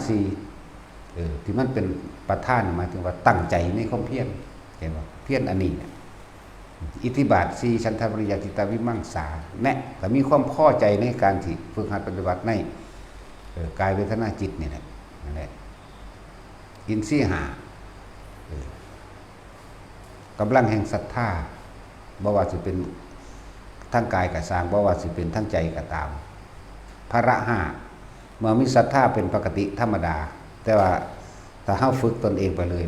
4ที่มันเป็นปัฏฐานหมายถึงว่าตั้งใจในความเพียรเห็นบ่เพียรอันนี้อิทธิบาท4ฉันทวิริยะจิตตวิมังสาแน่ก็มีความพอใจในการที่ฝึกหัดปฏิบัติในกายเวทนาจิตนี่แหละนั่นแหละอินทรีย์5กำลังแห่งศรัทธาบ่ว่าสิเป็นทั้งกายก็สร้างบ่ว่าสิเป็นทั้งใจก็ตามพระ5เมื่อมีศรัทธาเป็นปกติธรรมดาแต่ว่าถ้าเฮาฝึกตนเองไปเลย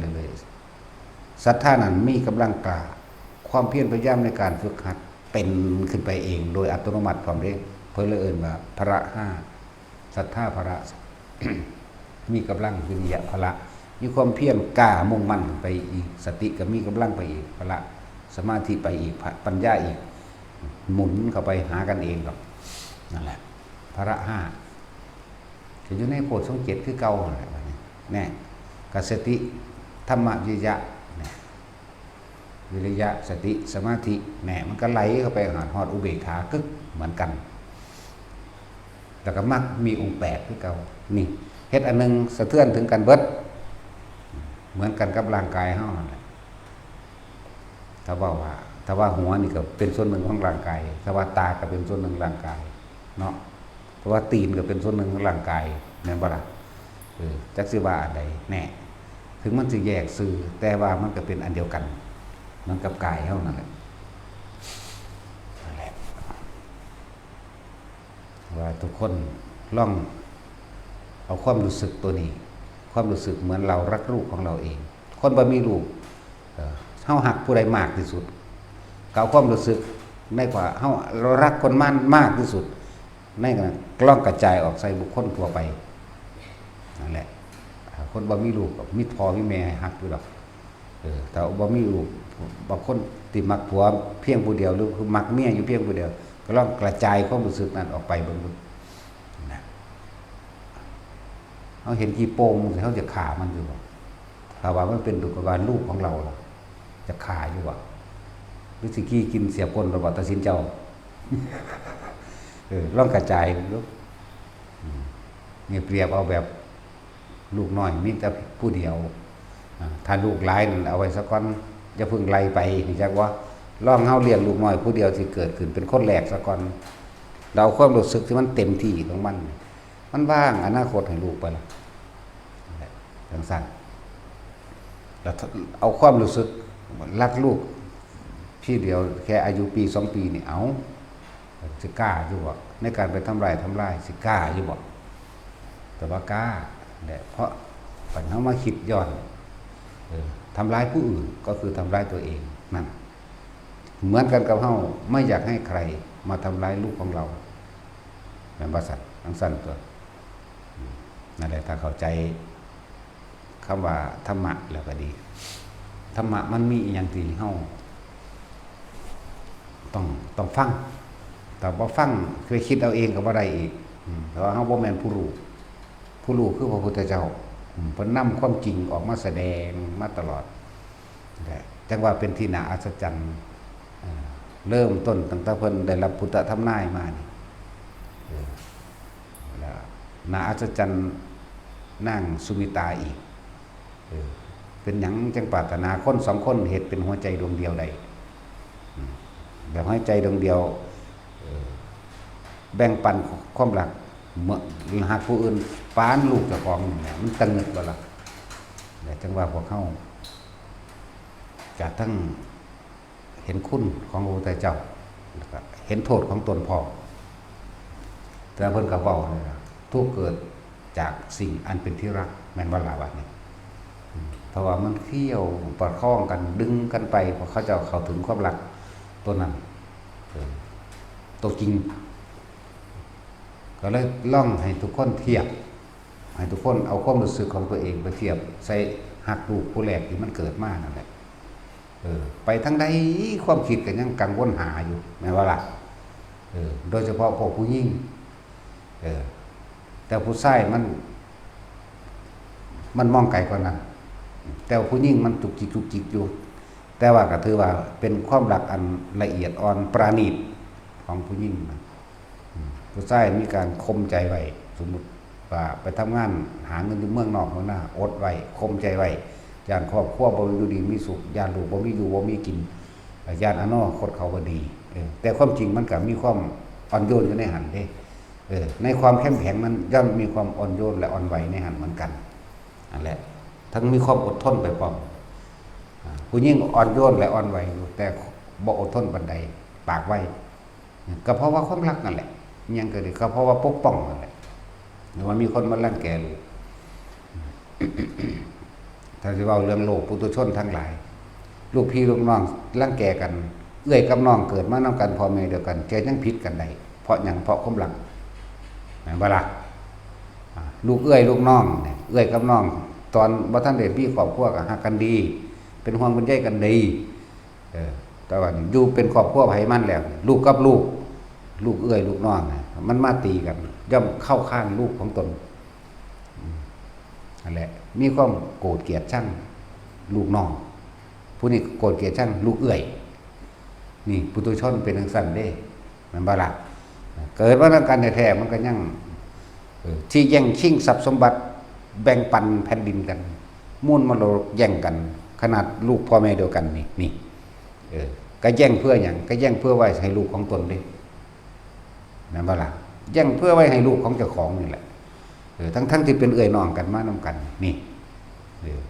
ศรัทธานั้นมีกำลังกล้าความเพียรพยายามในการฝึกหัดเป็นขึ้นไปเองโดยอัตโนมัติพร้อมเด้เพิ่นเลยเอิ้นว่าพระ5ศรัทธาพระ มีกำลังวิริยะพละมีความเพียรกล้ามุ่งมั่นไปอีกสติก็มีกำลังไปอีกพละสมาธิไปอีกปัญญาอีกหมุนเข้าไปหากันเองหรอกนั่นแหละพระ5จะอยู่ในโพชฌงค์7คือเก่านั่นแหละแน่กสติธรรมวิริยะวิริยะสติสมาธิแน่มันก็ไหลเข้าไปหาฮอดอุเบกขากึกเหมือนกันแล้วก็มักมีองค์8คือเก่านี่เฮ็ดอันนึงสะเทือนถึงกันเบิด เหมือนกันกับร่างกายเฮานั่นแหละถ้าว่าหัวนี่ก็เป็นส่วนหนึ่งของร่างกายถ้าว่าตาก็เป็นส่วนหนึ่งร่างกายเนาะถ้าว่าตีนก็เป็นส่วนหนึ่งของร่างกายแม่นบ่ล่ะจักสิว่าอันใดแน่ถึงมันสิแยกซื่อแต่ว่ามันก็เป็นอันเดียวกันมันกับกายเฮานั่นแหละว่าทุกคนลองเอาความรู้สึกตัวนี้ความรู้สึกเหมือนเรารักลูกของเราเองคนบ่มีลูกเฮาหักผู้ใดมากที่สุดเก่าความรู้สึกในกว่าเฮาเรารักคนมากที่สุดในกันกล้องกระจายออกใส่บุคคลทั่วไปนั่นแหละคนบ่มีลูกมีพ่อมีแม่หักอยู่ดอกแต่บ่มีลูกบางคนติมักผัวเพียงผู้เดียวหรือคือมักเมียอยู่เพียงผู้เดียวก็ลองกระจายความรู้สึกนั้นออกไปเบิ่งนะเฮาเห็นกี่โป่งเฮาจะฆ่ามันอยู่บ่ถ้าว่ามันเป็นดุกบาลลูกของเราล่ะจะฆ่าอยู่บ่หรือสิกี้กินเสียก้นบ่ตัดสินเจ้าลองกระจายลูกนี่เปรียบเอาแบบลูกน้อยมีแต่ผู้เดียวถ้าลูกหลายนั่นเอาไว้สักก่อนอย่าเพิ่งไล่ไปนี่จักว่าลองเฮาเลี้ยงลูกน้อยผู้เดียวสิเกิดขึ้นเป็นคนแรกซะก่อนเราความรู้สึกที่มันเต็มที่ของมันว่างอนาคตให้ลูกไปล่ะจังซั่นแล้วเอาความรู้สึกรักลูกพี่เดียวแค่อายุปี2ปีนี่เอาสิกล้าอยู่บ่ในการไปทำลายสิกล้าอยู่บ่แต่ว่ากล้าเพราะปัญหามาคิดย้อนทำร้ายผู้อื่นก็คือทำร้ายตัวเองนั่นเหมือนกันกับเฮาไม่อยากให้ใครมาทำร้ายลูกของเราเป็นภาษาทั้งสั้นตัวนั่นแหละถ้าเข้าใจคำว่าธรรมะแล้วก็ดีธรรมะมันมีอย่างที่เฮาต้องฟังแต่ว่าฟังเคยคิดเอาเองก็บ่ได้อีกแต่ว่าเฮาบ่แม่นผู้รู้คือพระพุทธเจ้าเพิ่นนำความจริงออกมาแสดงมาตลอดจังว่าเป็นที่น่าอัศจรรย์เริ่มต้นตั้งแต่เพิ่นได้รับพุทธธรรมนายมานี่แล้วน่าอัศจรรย์นั่งสุมิตาอีกเป็นหยังจังปรารถนาคน2คนเฮ็ดเป็นหัวใจดวงเดียวได้แบบหัวใจดวงเดียวแบ่งปันความรักเมื่อหากผู้อื่นปานลูกเจ้าของเนี่ยมันตังนึกบ่ล่ะแต่จังว่าพวกเขาจะทั้งเห็นคุณของพระพุทธเจ้าแล้วก็เห็นโทษของตนพอแต่เพิ่นก็เว้าทุกเกิดจากสิ่งอันเป็นที่รักแม่นบ่ล่ะบัดนี้เพราะว่ามันเคี่ยวประคองกันดึงกันไปพอเขาจะเข้าถึงความรักตัวนั้นตัวจริงก็เลยล่องให้ทุกคนเทียบให้ทุกคนเอาความรู้สึกของตัวเองไปเทียบใส่หักลูกผู้แรกที่มันเกิดมานั่นแหละไปทั้งใดความคิดก็ยังกังวลหาอยู่แม้ว่าล่ะโดยเฉพาะพวกผู้หญิงแต่ผู้ชายมันมองไกลกว่านั้นแต่ผู้หญิงมันจุกจิกอยู่แต่ว่าก็ถือว่าเป็นความรักอันละเอียดอ่อนปราณีตของผู้หญิงผู้ชายมีการคมใจไว้สมมุติว่าไปทำงานหาเงินที่เมืองนอกเมืองหน้าอดไว้คมใจไว้ย่านครอบครัวบ่อยู่ดีมีสุขย่านลูกบ่มีอยู่บ่มีกินย่านอนาคตเขาบ่ดีแต่ความจริงมันก็มีความอ่อนโยนอยู่ในหันเด้ในความเข้มแข็งมันย่อมมีความอ่อนโยนและอ่อนไหวในหันเหมือนกันนั่นแหละทั้งมีความอดทนไปพร้อมผู้หญิงอ่อนโยนและอ่อนไหวอยู่แต่บ่อดทนปานใดปากไว้ก็เพราะว่าความรักนั่นแหละยังเกิดก็เพราะว่าปกป้องนั่นแหละหรือว่ามีคนมารังแกลูกถ้าสิเว้าเรื่องโลกปุถุชนทั้งหลายลูกพี่ลูกน้องรังแกกันเอื้อยกับน้องเกิดมานำกันพ่อแม่เดียวกันแกยังผิดกันได้เพราะหยังเพราะความรักแม่นบ่ล่ะลูกเอื้อยลูกน้องเนี่ยเอื้อยกับน้องตอนบ่ทันได้มีครอบครัวก็ฮักกันดีเป็นห่วงเป็นใยกันดีแต่ว่าอยู่เป็นครอบครัวไผมันแล้วลูกกับลูกเอื้อยลูกน้องมันมาตีกันย่อมเข้าข้างลูกของตนนั่นแหละมีความโกรธเกลียดชังลูกน้องผู้นี้โกรธเกลียดชังลูกเอื้อยนี่ปุถุชนเป็นจังซั่นเด้มันบ่ล่ะเกิดมาแล้วกันแท้ๆมันก็ยังที่แย่งชิงทรัพย์สมบัติแบ่งปันแผ่นดินกัน มุ่นมรดกแย่งกัน ขนาดลูกพ่อแม่เดียวกันนี่ก็แย่งเพื่ออย่างก็แย่งเพื่อไว้ให้ลูกของตนดินั่นบ่ล่ะแย่งเพื่อไว้ให้ลูกของเจ้าของนี่แหละทั้งที่เป็นเอื้อยน้องกันมานำกันนี่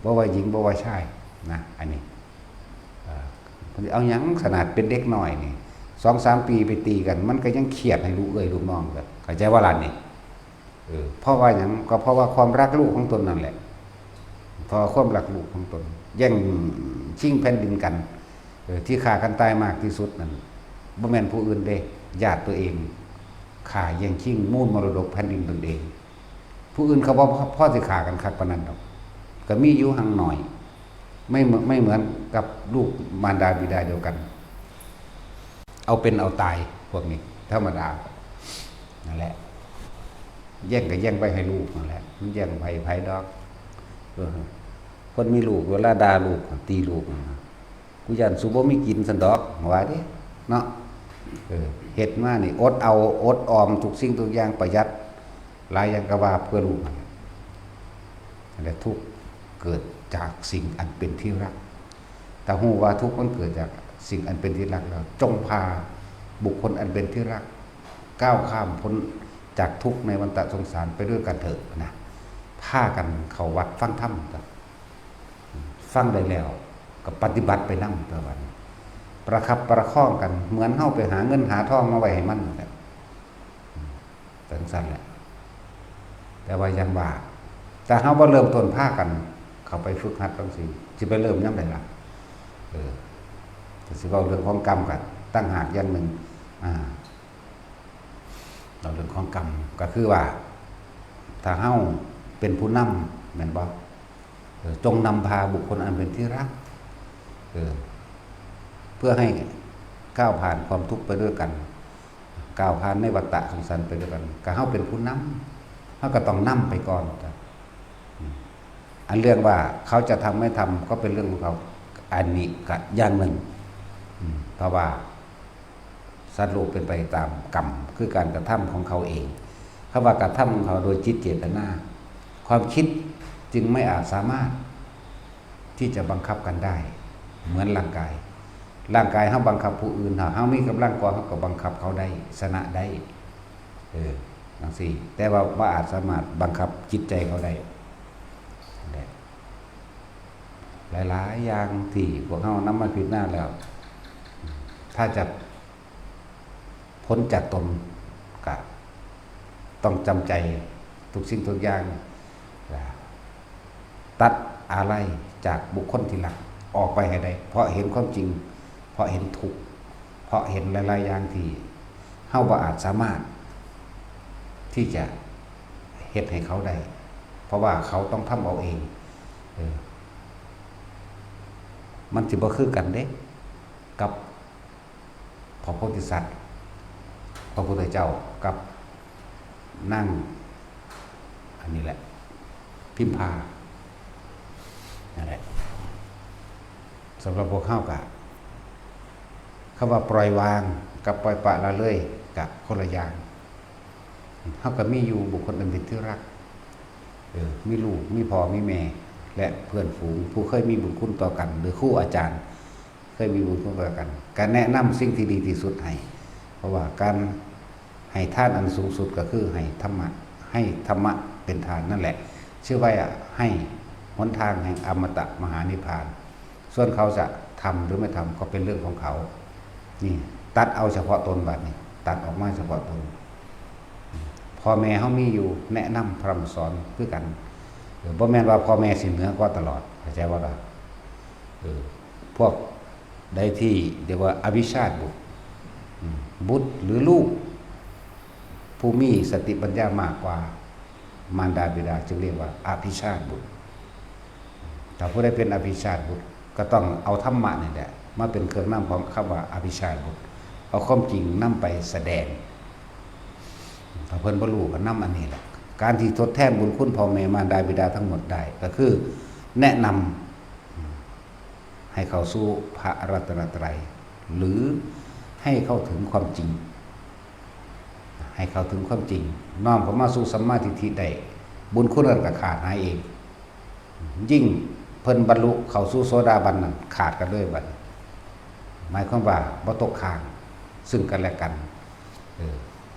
บ่ว่าหญิงบ่ว่าชายนะอันนี้เอาหยังขนาดเป็นเด็กน้อยนี่2-3 ปีไปตีกันมันก็ยังเครียดให้ลูกเอื้อยลูกน้องกันเข้าใจว่าล่ะนี่เพราะว่าหยังก็เพราะว่าความรักลูกของตนนั่นแหละพอความรักลูกของตนแย่งชิงแผ่นดินกันที่ฆ่ากันตายมากที่สุดนั่นบ่แม่นผู้อื่นเด้ญาติตัวเองฆ่าแย่งชิงมูลมรดกแผ่นดินตนเองผู้อื่นเขาบ่พอสิฆ่ากันคักปานนั้นดอกก็มีอยู่หังหน่อยไม่เหมือนกับลูกมารดาบิดาเดียวกันเอาเป็นเอาตายพวกนี้ธรรมดานั่นแหละแย่งก็แย่งไว้ให้ลูกนั่นแหละมันแย่งไผดอกคนมีลูกเวลาด่าลูกตีลูกกูยันสุบ่มีกินสันดอกว่าดิเนาะเฮ็ดมานี่อดเอาอดออมทุกสิ่งทุกอย่างประหยัดหลายอย่างก็ว่าเพื่อลูกนั่นแหละทุกเกิดจากสิ่งอันเป็นที่รักแต่ฮู้ว่าทุกมันเกิดจากสิ่งอันเป็นที่รักแล้วจงพาบุคคลอันเป็นที่รักก้าวข้ามพ้นจากทุกข์ในวัฏฏะสงสารไปด้วยกันเถิดนะพากันเข้าวัดฟังธรรมฟังได้แล้วก็ปฏิบัติไปนำตัววันประคับประคองกันเหมือนเฮาไปหาเงินหาทองมาไว้ให้มันแบบสั้นๆแหละแต่ว่ายังว่าแต่เฮาบ่เริ่มต้นพากันเข้าไปฝึกหัดจังซี่สิไปเริ่มยามใดล่ะสิเว้าเรื่องของกรรมกันตั้งหากอย่างหนึ่งเราเรื่องของกรรมก็คือว่าถ้าเฮาเป็นผู้นำแม่นบ่จงนำพาบุคคลอันเป็นที่รักเพื่อให้ก้าวผ่านความทุกข์ไปด้วยกันก้าวผ่านในวัฏฏะสงสารไปด้วยกันก็เฮาเป็นผู้นำเฮาก็ต้องนำไปก่อนอันเรื่องว่าเขาจะทำไม่ทำก็เป็นเรื่องของเขาอันนี้ก็อย่างหนึ่งเพราะว่าสัตว์โลกเป็นไปตามกรรมคือการกระทำของเขาเองคำว่ากระทำของเขาโดยจิตเจตนาความคิดจึงไม่อาจสามารถที่จะบังคับกันได้เหมือนร่างกายเฮาบังคับผู้อื่นเฮามีกำลังกว่าเฮาก็บังคับเขาได้ชนะได้จังซี่แต่ว่าบ่อาจสามารถบังคับจิตใจเขาได้หลายๆอย่างที่พวกเฮานำมาพิจารณาแล้วถ้าจะพ้นจากตนก็ต้องจำใจทุกสิ่งทุกอย่างตัดอะไรจากบุคคลที่รักออกไปให้ได้เพราะเห็นความจริงเพราะเห็นทุกข์เพราะเห็นหลายๆอย่างที่เฮาบ่อาจสามารถที่จะเฮ็ดให้เขาได้เพราะว่าเขาต้องทำเอาเองมันสิบ่คือกันเด้กับพระโพธิสัตว์พระพุทธเจ้ากับนั่งอันนี้แหละพิมพานั่นแหละสำหรับพวกเข้ากับคำว่าปล่อยวางกับปล่อยปละละเลยกับคนละอย่างเข้ากับมีอยู่บุคคลอันเป็นที่รักมีลูกมีพ่อมีแม่และเพื่อนฝูงผู้เคยมีบุญคุณต่อกันหรือครูอาจารย์เคยมีบุญคุณต่อกันการแนะนำสิ่งที่ดีที่สุดให้เพราะว่าการให้ทานอันสูงสุดก็คือให้ธรรมะเป็นทานนั่นแหละชื่อว่าให้หนทางแห่งอมตะมหานิพพานส่วนเขาจะทำหรือไม่ทำก็เป็นเรื่องของเขานี่ตัดเอาเฉพาะตนบัดนี้ตัดออกมาเฉพาะตนพ่อแม่เขามีอยู่แนะนำพร่ำสอนคือกันบ่แม่นว่าพ่อแม่สิเหนือกว่าตลอดเข้าใจว่าล่ะพวกใดที่เรียกว่าอภิชาติบุตรหรือลูกผู้มีสติปัญญามากกว่ามารดาบิดาจึงเรียกว่าอภิชาติบุตรถ้าผู้ใดเป็นอภิชาติบุตรก็ต้องเอาธรรมะนี่แหละมาเป็นเครื่องนำของคำว่าอภิชาติบุตรเอาความจริงนำไปแสดงถ้าเพิ่นบ่รู้ก็นำอันนี้แหละการที่ทดแทนบุญคุณพ่อแม่มารดาบิดาทั้งหมดได้ก็คือแนะนำให้เข้าสู่พระรัตนตรัยหรือให้เข้าถึงความจริงให้เข้าถึงความจริงน้อมเข้ามาสู่สัมมาทิฏฐิได้บุญคุณนั้นก็ขาดหายเองยิ่ง เพิ่นบรรลุเข้าสู่โสดาบันนั่นขาดกันเลยบัดหมายความว่าบ่ตกข้างซึ่งกันและกัน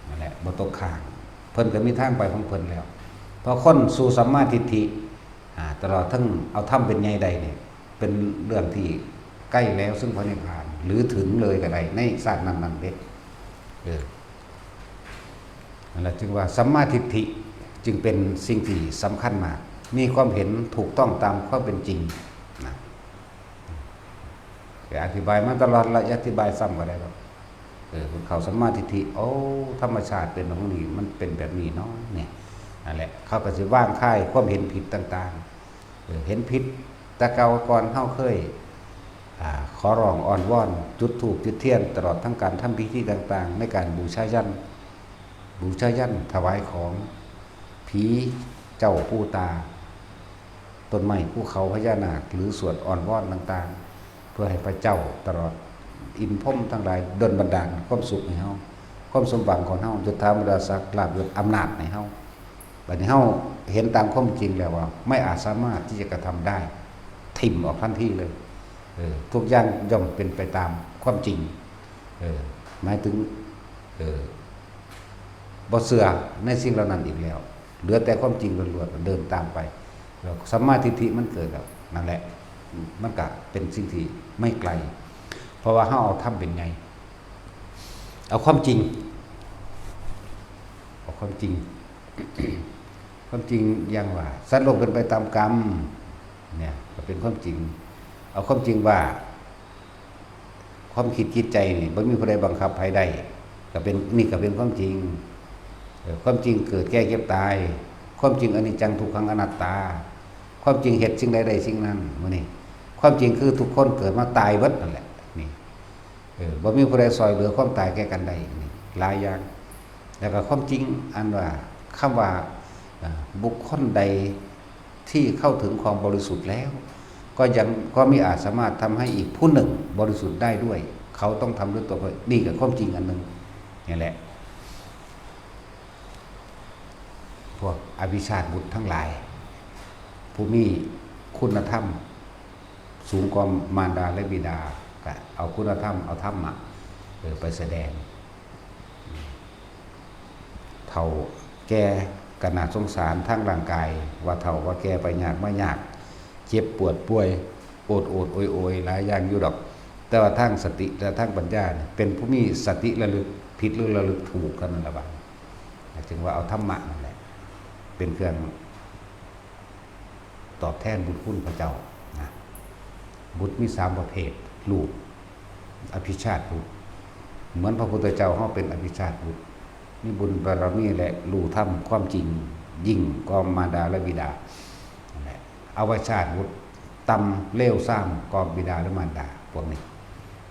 นั่นแหละบ่ตกข้างเพิ่นก็มีทางไปของเพิ่นแล้วพอคนสู่สัมมาทิฏฐิตลอดทั้งเอาธรรมเป็นใหญ่ใดเนี่ยเป็นเรื่องที่ใกล้แล้วซึ่งพระนิพพานหรือถึงเลยก็ได้ในศาสตร์นั้นๆเด้นั่นแหละจึงว่าสัมมาทิฏฐิจึงเป็นสิ่งที่สำคัญมากมีความเห็นถูกต้องตามความเป็นจริงนะอธิบายมาตลอดและอธิบายซ้ำก็ได้ครับคุณเขาสัมมาทิฏฐิโอ้ธรรมชาติเป็นแบบนี้มันเป็นแบบนี้เนาะเนี่ยนั่นแหละเขาก็จะว่างค่ายความเห็นผิดต่างๆเห็นผิดแต่เก่าก่อนเฮาเคยขอร้องอ้อนวอนจุดธูปจุดเทียนตลอดทั้งการทำพิธีต่างๆในการบูชายันถวายของผีเจ้าปู่ตาต้นไม้ภูเขาพญานาคหรือสวดอ่อนวอนต่างๆเพื่อให้พระเจ้าตลอดอินพรหมทั้งหลายดลบันดาลความสุขให้เฮาความสมหวังของเฮายุทธามรศักดิ์ลาภยศอำนาจให้เฮาบัดนี้เฮาเห็นตามความจริงแล้วว่าไม่อาจสามารถที่จะกระทำได้ถิ่มออกทันทีเลยทุกอย่างย่อมเป็นไปตามความจริงหมายถึงบ่เชื่อในสิ่งเหล่านั้นอีกแล้วเหลือแต่ความจริงล้วนๆเดินตามไปสัมมาทิฏฐิมันเกิดแล้วนั่นแหละมันก็เป็นสิ่งที่ไม่ไกลเพราะว่าเฮาเอาทำเป็นไงเอาความจริงความจริง ความจริงอย่างว่าสัตว์โลกเป็นไปตามกรรมเนี่ยก็เป็นความจริงเอาความจริงว่าความคิดจิตใจนี่บ่มีผู้ใดบังคับใครได้ก็เป็นนี่ก็เป็นความจริงความจริงเกิดแก่เก็บตายความจริงอนิจจังทุกขังอนัตตาความจริงเหตุสิ่งใดใดสิ่งนั้นมื้อนี้ความจริงคือทุกคนเกิดมาตายเบิดนั่นแหละนี่บ่มีผู้ใดซอยเหลือความตายแก่กันได้นี่หลายอย่างแล้วก็ความจริงอันว่าคำว่าบุคคลใดที่เข้าถึงความบริสุทธิ์แล้วก็มีอาจสามารถทำให้อีกผู้หนึ่งบริสุทธิ์ได้ด้วยเขาต้องทำด้วยตัวเขานี่กับความจริงอันหนึ่งนี่แหละพวกอภิชาติบุตรทั้งหลายผู้มีคุณธรรมสูงกว่ามารดาและบิดาก็เอาคุณธรรมเอาธรรมะไปแสดงเท่าแก่ขนาดสงสารทั้งร่างกายว่าเท่าว่าแก่ไปยากไม่ยากเจ็บปวดป่วยโอดโอยหลายอย่างอยู่ดอกแต่ว่าทั้งสติและทั้งปัญญาเป็นผู้มีสติระลึกผิดหรือระลึกถูกกันนั่นแหละบ้างจึงว่าเอาธรรมะนั่นแหละเป็นเครื่องตอบแทนบุญคุณพระเจ้านะบุตรมี3ประเภทลูกอภิชาติบุตรเหมือนพระพุทธเจ้าเขาเป็นอภิชาติบุตรมีบุญบารมีและรู้ธรรมความจริงยิ่งกว่ามารดาและบิดาอวชาติบุตรต่ำเลวซ้ำกองบิดาและมารดาพวกนี้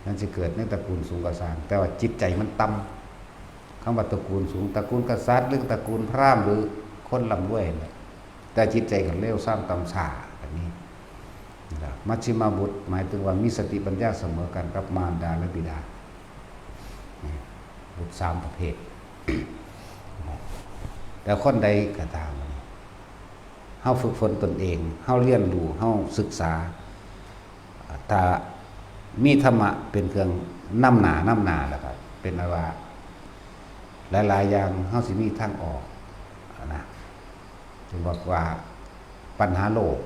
นั่นจะเกิดในตระกูลสูงกษัตริย์แต่ว่าจิตใจมันต่ำคำว่าตระกูลสูงตระกูลกษัตริย์หรือตระกูลพราหมณ์หรือคนร่ำรวยแต่จิตใจกันเลวซ้ำต่ำช้าแบบนี้มัชฌิมาบุตรหมายถึงว่ามีสติปัญญาเสมอกันกับมารดาและบิดาบุตร3ประเภทแต่คนใดก็ตามเฮาฝึกฝนตนเองเฮาเรียนรู้เฮาศึกษาถ้ามีธรรมะเป็นเครื่องนำหน้าแล้วครับเป็นว่าหลายๆอย่างเฮาสิมีทางออกนะถึงบอกว่าปัญหาโลก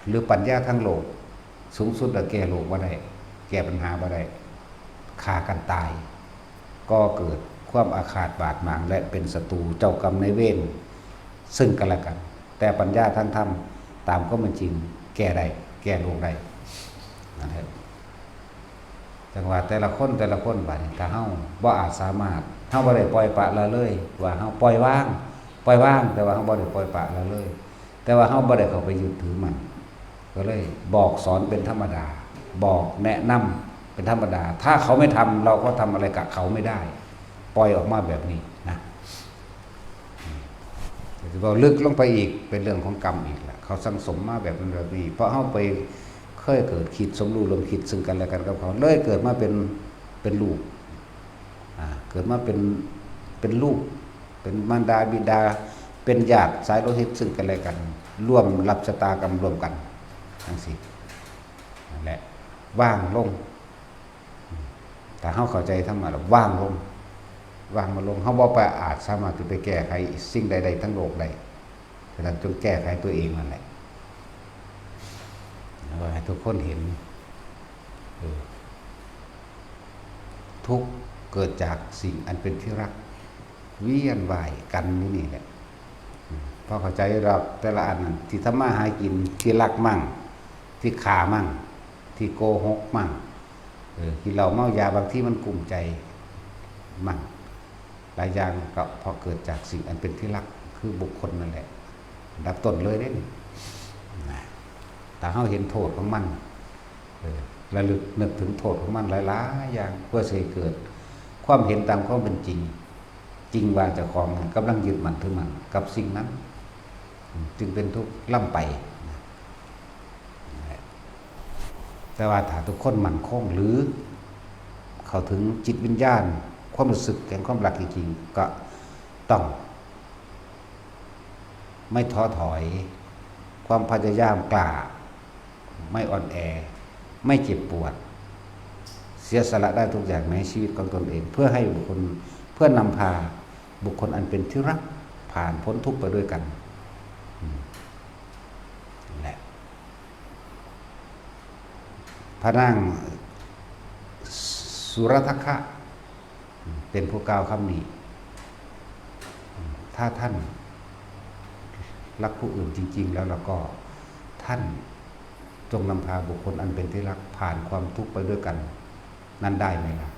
หรือปัญญาทางโลกสูงสุดแก้โลกบ่ได้แก้ปัญหาบ่ได้ฆ่ากันตายก็เกิดความอาฆาตบาดหมางและเป็นศัตรูเจ้ากรรมนายเวรซึ่งกันและกันแต่ปัญญาทางธรรมตามก็มันจริงแก้ได้แก้โลกได้นะครับจังหวะแต่ละคนบัดนี้ถ้าเฮาบ่อาจสามารถเฮาบ่ได้ปล่อยปละละเลยว่าเฮาปล่อยว่างแต่ว่าเฮาบ่ได้ปล่อยปละละเลยแต่ว่าเฮาบ่ได้เข้าไปยึดถือมันก็เลยบอกสอนเป็นธรรมดาบอกแนะนำเป็นธรรมดาถ้าเขาไม่ทำเราก็ทำอะไรกับเขาไม่ได้ปล่อยออกมาแบบนี้นะจะบอกลึกลงไปอีกเป็นเรื่องของกรรมอีกแหละเขาสั่งสมมาแบบนั้นแบบนี้เพราะเขาไปเคยเกิดคิดสมรู้ร่วมคิดซึ่งกันและกันกับเขาเลยเกิดมาเป็นลูกเกิดมาเป็นลูกเป็นมารดาบิดาเป็นญาติสายโลหิตซึ่งกันและกันร่วมรับชะตากรรมร่วมกันทั้งสิ้น นั่นแหละว่างลงแต่เฮาเข้าใจธรรมะแล้วว่างลงวางมาลงเฮาบ่ไปอาจสามารถที่ไปแก้ไขสิ่งใดๆทั้งโลกได้ฉะนั้นจงแก้ไขตัวเองนั่นแหละแล้วให้ทุกคนเห็นทุกข์เกิดจากสิ่งอันเป็นที่รักเวียนว่ายกันนี่แหละพอเข้าใจเราแต่ละอันนั้นที่ทำมาหากินที่รักมั่งที่ขามั่งที่โกหกมั่งที่เราเมายาบางที่มันกลุ่มใจมั่งหลายอย่างก็เพราะเกิดจากสิ่งอันเป็นที่รักคือบุคคลนั่นแหละดับต้นเลยเด้แต่เราเห็นโทษของมันระลึกนึกถึงโทษของมันหลายๆอย่างเพื่อให้เกิดความเห็นตามความเป็นจริงจริงว่าเจ้าของกำลังยึดมั่นถือมั่นกับสิ่งนั้นจึงเป็นทุกข์ล่ำไปแต่ว่าถ้าทุกคนมั่นคงหรือเข้าถึงจิตวิญญาณความรู้สึกแห่งความรักจริงๆก็ต้องไม่ท้อถอยความพยายามกล้าไม่อ่อนแอไม่เจ็บปวดเสียสละได้ทุกอย่างในชีวิตของตนเองเพื่อให้บุคคลเพื่อนำพาบุคคลอันเป็นที่รักผ่านพ้นทุกข์ไปด้วยกันแหละพระนางสุรทัคคะเป็นผู้กล่าวคำนี้ถ้าท่านรักผู้อื่นจริงๆแล้วก็ท่านจงนำพาบุคคลอันเป็นที่รักผ่านความทุกข์ไปด้วยกันนั้นได้ไหมล่ะ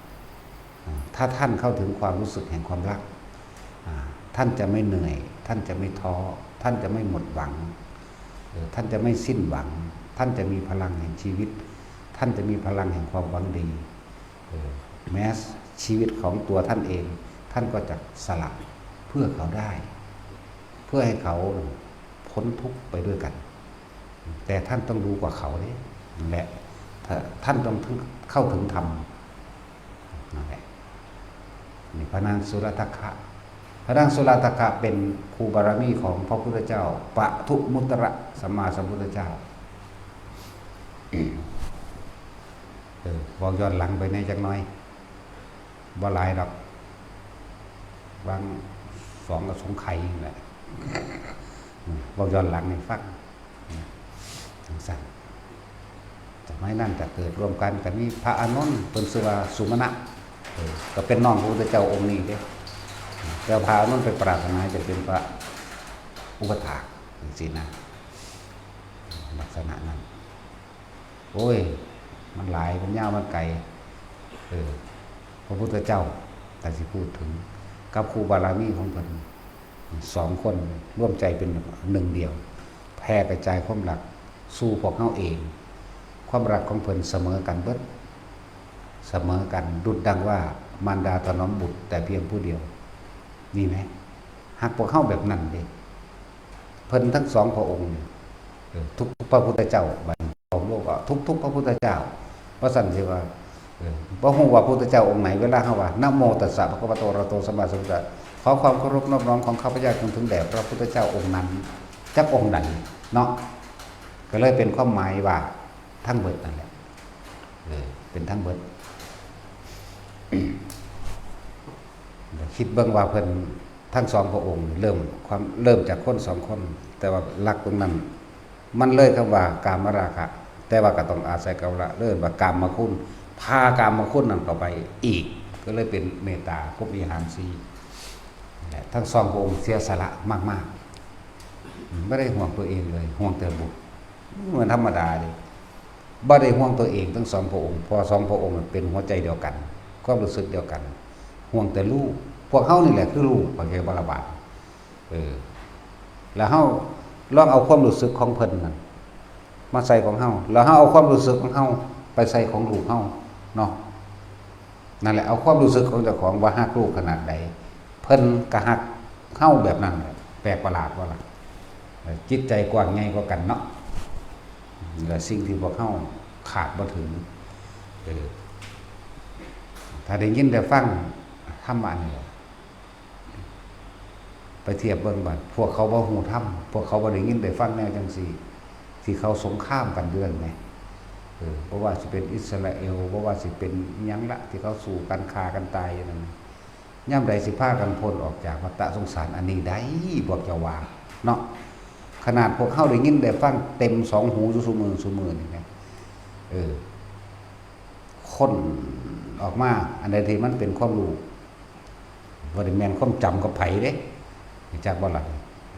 ถ้าท่านเข้าถึงความรู้สึกแห่งความรักท่านจะไม่เหนื่อยท่านจะไม่ท้อท่านจะไม่หมดหวังท่านจะไม่สิ้นหวังท่านจะมีพลังแห่งชีวิตท่านจะมีพลังแห่งความหวังดีแม้ชีวิตของตัวท่านเองท่านก็จะสละเพื่อเขาได้เพื่อให้เขาพ้นทุกข์ไปด้วยกันแต่ท่านต้องรู้กว่าเขาเนี่ยแหละท่านต้องเข้าถึงธรรมนั่นแหละนี่พระนางสุรทัคคะพระนางสุรทัคคะเป็นครูบารมีของพระพุทธเจ้าปทุมุตระสัมมาสัมพุทธเจ้าบอกย้อนหลังไปในจักหน่อยบ่หลายดอกบาง2กับสงไข่แหละบอกย้อนหลังให้ฟังสั่งจากไม้นั่นจะเกิดรวมกันกับนี้พระอานนท์เป็นชื่อว่าสุมาณะก็เป็นน้องพระพุทธเจ้าองค์นี้เด้แต่พระอานนท์ไปปรารถนาจะเป็นพระอุปถากจริงๆนะลักษณะนั้นโอ้ยมันหลายมันยาวมันไกลพระพุทธเจ้าแต่สิพูดถึงกับครูบารมีของเพิ่น2 คนร่วมใจเป็นหนึ่งเดียวแผ่กระจายความรักสู่พวกเฮาเองความรักของเพิ่นเสมอกันเบิดเสมอกันดุจดังว่ามารดาถนอมบุตรแต่เพียงผู้เดียวมีไหมหากพวกเฮาแบบนั้นเด้เพิ่นทั้ง2พระองค์ทุกพระพุทธเจ้าบัดของโลกก็ทุกพระพุทธเจ้าเพราะสั่นสิว่าบ่ฮู้ว่าพระพุทธเจ้าองค์ไหนเวลาเฮาว่านะโมตัสสะภะคะวะโตอะระหะโตสัมมาสัมพุทธัสสะขอความเคารพนอบน้อมของข้าพเจ้าจงถึงแด่พระพุทธเจ้าองค์นั้นจักองค์ใดเนาะก็เลยเป็นความหมายว่าทั้งเบิดนั่นแหละเป็นทั้งเบิดคิดเบิ่งว่าเพิ่นทั้ง2พระองค์เริ่มจากคน2คนแต่ว่าหลักตรงนั้นมันเลยคำว่ากามราคะแต่ว่าก็ต้องอาศัยกำละเริ่มว่ากามคุณพากามคุณนั่นเข้าไปอีกก็เลยเป็นเมตตาครบวิหาร4ทั้ง2พระองค์เสียสละมากๆไม่ได้ห่วงตัวเองเลยห่วงแต่บุตรเหมือนธรรมดาเลยบ่ได้ห่วงตัวเองทั้ง2พระองค์พอ2พระองค์เป็นหัวใจเดียวกันความรู้สึกเดียวกันห่วงแต่ลูกพวกเฮานี่แหละคือลูกของแกบรบาทแล้วเฮาลองเอาความรู้สึกของเพิ่นนั่นมาใส่ของเฮาแล้วเฮาเอาความรู้สึกของเฮาไปใส่ของลูกเฮาเนาะนั่นแหละเอาความรู้สึกของเจ้าของว่าฮักลูกขนาดใดเพิ่นก็ฮักเฮาแบบนั้นแปลกประหลาดว่าล่ะจิตใจกว้างใหญ่กว่ากันเนาะและสิ่งที่พวกเฮาขาดบ่ถึงถ้าได้ยินได้ฟังธรรมะนี่ไปเทียบเบิ่งบัดพวกเขาบ่ฮู้ธรรมพวกเขาบ่ได้ยินได้ฟังแนวจังซี่ที่เขาสงครามกันเรื่องไง เพราะว่าสิเป็นอิสราเอลเพราะว่าสิเป็นหยังละที่เขาสู่กันฆ่ากันตายอย่างนั้นย่ำใดสิพากันพ้นออกจากวัฏสงสารอันนี้ได้พวกเจ้าว่าเนาะขนาดพวกเข้าได้ยินได้ฟังเต็มสองหูซุมือนี่นะคนออกมาอันใดที่มันเป็นความรู้ว่าได้แม่นความจำกับไผเด้จากบ่ล่ะ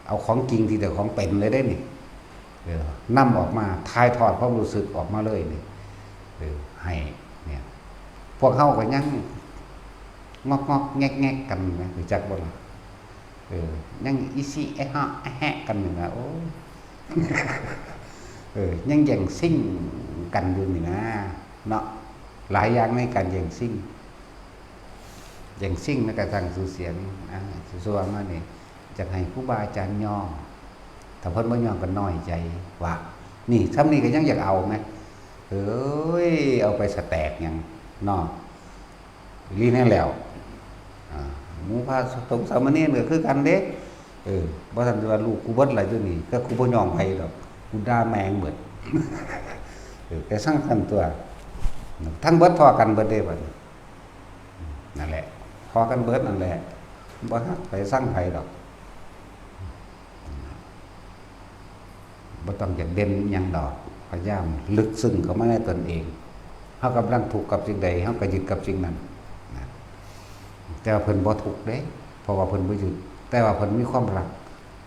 เอาของจริงที่แต่ของเป็นเลยได้นี่นำออกมาทายทอดความรู้สึกออกมาเลยนี่ให้เนี่ยพวกเข้าก็ยังงอกแงกกันนะหรือจักบ่ล่ะยังอีซี่ไอ้ฮะไอ้แฮะกันนี่นะโอ้ยังแย่งซิ่งกันอยู่นี่นะเนาะหลายอย่างในการแย่งซิ่งในการทางสื่อเสียงส่วนมาเนี่ยจะให้ครูบาอาจารย์ย่อถ้าเพิ่นบ่ย่อก็น้อยใจว่านี่ทำนี่ก็ยังอยากเอาไหมเอาไปสแตกยังเนาะรีแน่แล้วหมู่พระสงฆ์สามเณรก็คือกันเด้บ่ทันว่าลูกกูเบิดหลายตัวนี้ก็กูบ่ยอมไผดอกกูด่าแมงเบิดแต่สร้างกันตัวทั้งเบิดพอกันเบิดเด้บัดนั่นแหละพอกันเบิดนั่นแหละบ่ฮักไปสร้างไผดอกบ่ต้องอยากเด่นหยังดอกพยายามลึกซึ้งเข้ามาในตนเองเฮากำลังทุกข์กับสิ่งใดเฮาก็ยึดกับสิ่งนั้นแต่ว่าเพิ่นบ่ทุกข์เด้เพราะว่าเพิ่นบ่ยึดแต่ว่าเพิ่นมีความรัก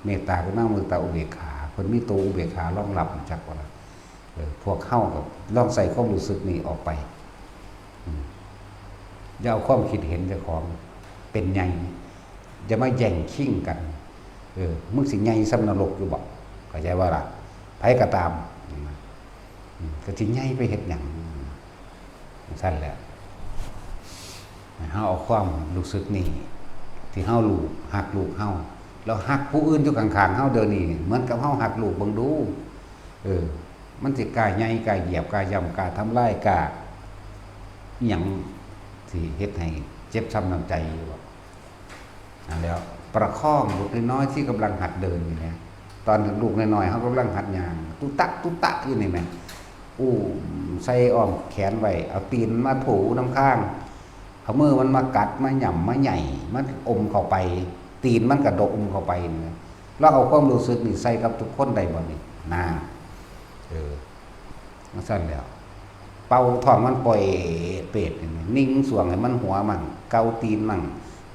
เมตตากรุณามุทิตาอุเบกขาเพิ่นมีตัวอุเบกขารองรับจักว่าล่ะพวกเฮาก็ลองใส่ความรู้สึกนี้ออกไปอย่าเอาความคิดเห็นเจ้าของเป็นใหญ่อย่ามาแย่งชิงกันมึงสิใหญ่ซำนรกอยู่บ่เข้าใจว่าล่ะไผก็ตามก็สิใหญ่ไปเฮ็ดหยังซั่นแหละเฮาเอาความรู้สึกนี้ที่เฮาลูกฮักลูกเฮาแล้วฮักผู้อื่นอยู่ข้างๆเฮาเดี๋ยวนี้เหมือนกับเฮาฮักลูกเบิ่งดูมันสิกล้าใหญ่กล้าเหยียบกล้าย่ำกล้าทำลายกล้าอิหยังที่เฮ็ดให้เจ็บช้ำน้ำใจอยู่บ่นั่นแล้วประคองลูกน้อยๆที่กำลังหัดเดินอยู่เนี่ยตอนลูกน้อยๆเฮากำลังหัดย่างตุ๊ตะอยู่นี่แม่ใส่อ้อมแขนไว้เอาตีนมาถูน้ำข้างเอามือมันมากัดมาหย่ำมาใหญ่มันอมเข้าไปตีนมันกระดกอมเข้าไปนี่แล้วเอาความรู้สึกนี่ใส่กับทุกคนได้บ่นี่น่ามันสั่นแล้วเป่าท้องมันปล่อยเป็ดนิ่งสวงให้มันหัวมั่งเกาตีนมั่ง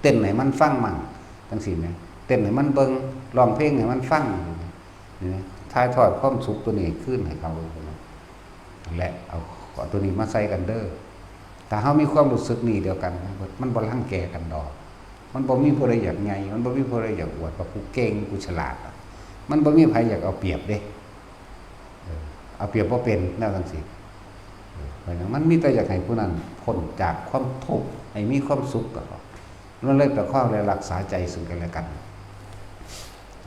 เต้นให้มันฟังมั่งจังซี่แม่เต้นให้มันเบิ่งร้องเพลงให้มันฟังนี่ทายทอดความสุขตัวนี้ขึ้นให้เขาและเอาตัวนี้มาใส่กันเด้อถ้าเฮามีความรู้สึกนี้เดียวกันมันบ่รังแกกันดอกมันบ่มีผู้ใดอยากใหญ่มันบ่มีผู้ใดอยากอวดว่ากูเก่งกูฉลาดมันบ่มีใครอยากเอาเปรียบเด้เอาเปรียบบ่เป็นแนวจังซี่เพราะฉะนั้นมันมีแต่อยากให้ผู้นั้นพ้นจากความทุกข์ให้มีความสุขก็มันเลยประคองและรักษาใจซึ่งกันและกัน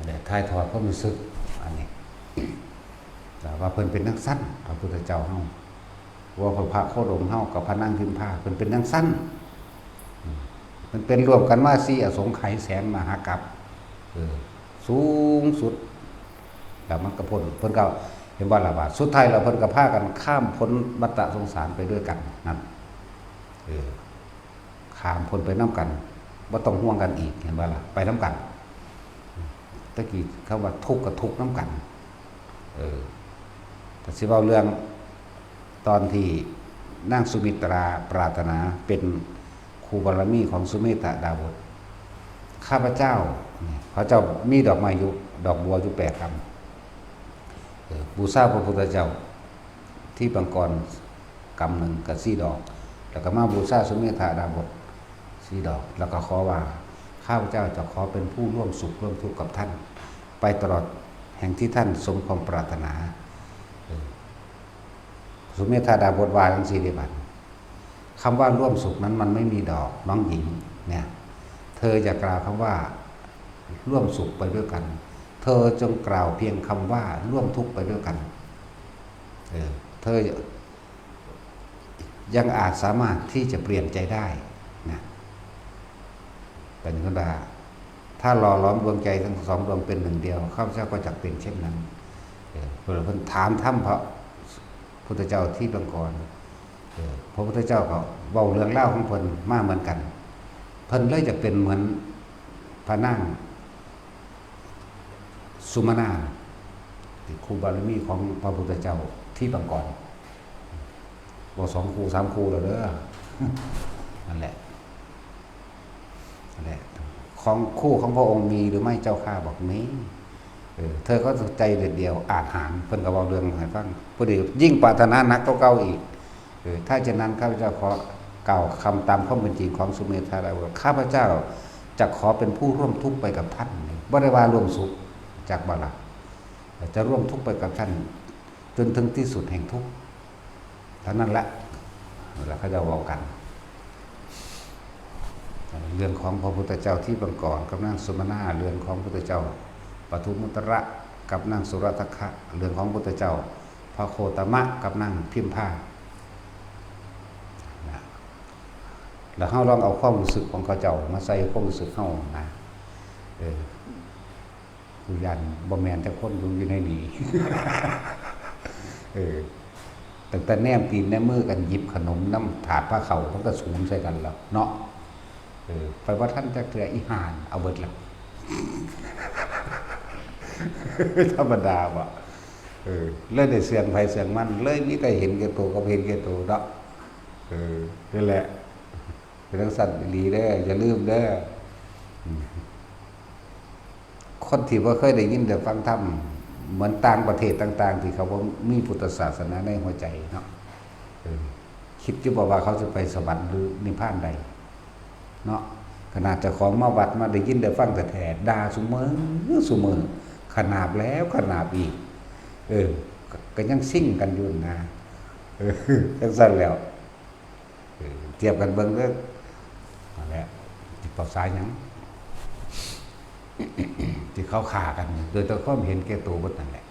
และทายทอดความรู้สึกอันนี้แต่ว่าเพิ่นเป็นนักสั้นพระพุทธเจ้าเฮาว่าพระโคดมเฮากับพระนั่งพิมพาเพิ่นเป็นนักสั้นมันเป็นรวมกันมา4อสงไขยแสนมหากัปสูงสุดแล้วมันก็พ้นเพิ่นก็เห็นว่าล่ะว่าสุดท้ายแล้วเพิ่นก็พากันข้ามพ้นวัฏสงสารไปด้วยกันนั่นข้ามพ้นไปนำกันบ่ต้องห่วงกันอีกเห็นว่าล่ะไปนำกันตะกี้คำว่าทุกข์กับทุกข์นำกันแต่สิเว้าเรื่องตอนที่นางสุมิตราปรารถนาเป็นครูบารมีของสุเมธดาบทข้าพเจ้าพระเจ้ามีดอกไม้อยู่ดอกบัวอยู่8 กำบูชาพระพุทธเจ้าที่ปังกรกำหนึ่งกับ4 ดอกแล้วก็มาบูชาสุเมธดาบท4 ดอกแล้วก็ขอว่าข้าพเจ้าจะขอเป็นผู้ร่วมสุขร่วมทุกข์กับท่านไปตลอดแห่งที่ท่านสมความปรารถนาสุเมธาดาบทวาจังซี่เด้บัดคำว่าร่วมสุขนั้นมันไม่มีดอกน้องหญิงเนี่ยเธอจะกล่าวคำว่าร่วมสุขไปด้วยกันเธอจงกล่าวเพียงคำว่าร่วมทุกข์ไปด้วยกันเธอยังอาจสามารถที่จะเปลี่ยนใจได้นะเป็นคนว่าถ้าหล่อล้อมดวงใจทั้ง2 ดวงเป็นหนึ่งเดียวข้าพเจ้าก็จะเป็นเช่นนั้นเพิ่นถามถ้ำพระ พุทธเจ้าที่ปางก่อนพระพุทธเจ้าก็เว้าเรื่องเล่าของเพิ่นมาเหมือนกันเพิ่นเลยจะเป็นเหมือนพระนางสุมาณาครูบารมีของพระพุทธเจ้าที่ปางก่อนบอก2 ครู 3 ครูแล้วเด้อนั่นแหละของคู่ของพระองค์มีหรือไม่เจ้าข้าบอกมีเธอก็ใจเด็ดเดียวอาจหารเพิ่นก็เว้าเรื่องให้ฟังพอดียิ่งปรารถนานักเก่าๆอีกถ้าเช่นนั้นข้าพเจ้าขอกล่าวคำตามข้อเป็นจริงของสุเมธาดาว่าข้าพเจ้าจะขอเป็นผู้ร่วมทุกข์ไปกับท่านบ่ได้ว่าร่วมสุขจากบ่ล่ะจะร่วมทุกข์ไปกับท่านจนถึงที่สุดแห่งทุกข์เท่านั้นแหละแล้วเขาจะเว้ากันเรื่องของพระพุทธเจ้าที่บังก่อนกับนางสุมาณาเรื่องของพระพุทธเจ้าปทุมมุตระกับนางสุรทัคคะเรื่องของพระพุทธเจ้าพระโคตมะกับนางพิมพาแล้วเฮาลองเอาความรู้สึกของเขาเจ้ามาใส่ความรู้สึกเฮานะผู้ยันบ่แม่นแต่คนอยู่ในนี้ตั้งแต่แนมตีนแนมมือกันหยิบขนมน้ำถาดผ้าเขามันก็สูงใส่กันแล้วเนาะไปว่าท่านจะเกลืออีหานเอาเบิดละธรรมดาว่ะเลยได้เสียงไผเสียงมันเลยนี่ก็เห็นแก่ตัวก็เห็นแก่ตัวเนาะนั่นแหละเป็นทั้งสัตว์ดีเด้ออย่าลืมเด้อคนที่บ่เคยได้ยินได้ฟังธรรมเหมือนต่างประเทศต่างๆที่เขาบ่มีพุทธศาสนาในหัวใจเนาะคิดอยู่บ่ว่าเขาจะไปสวรรค์หรือนิพพานใดเนาะขนาดเจ้าของมาวัดมาได้ยินได้ฟังแต่แท้ด่าซุมื้อขนาบแล้วขนาบอีกก็ยังซิ่งกันอยู่นะจังซั่นแล้วเทียบกันเบิ่งเด้อนั่นแหละสิปรับสายหยังที่เขาฆ่ากันโดยตัวความเห็นแก่ตัวเบิดนั่นแหละ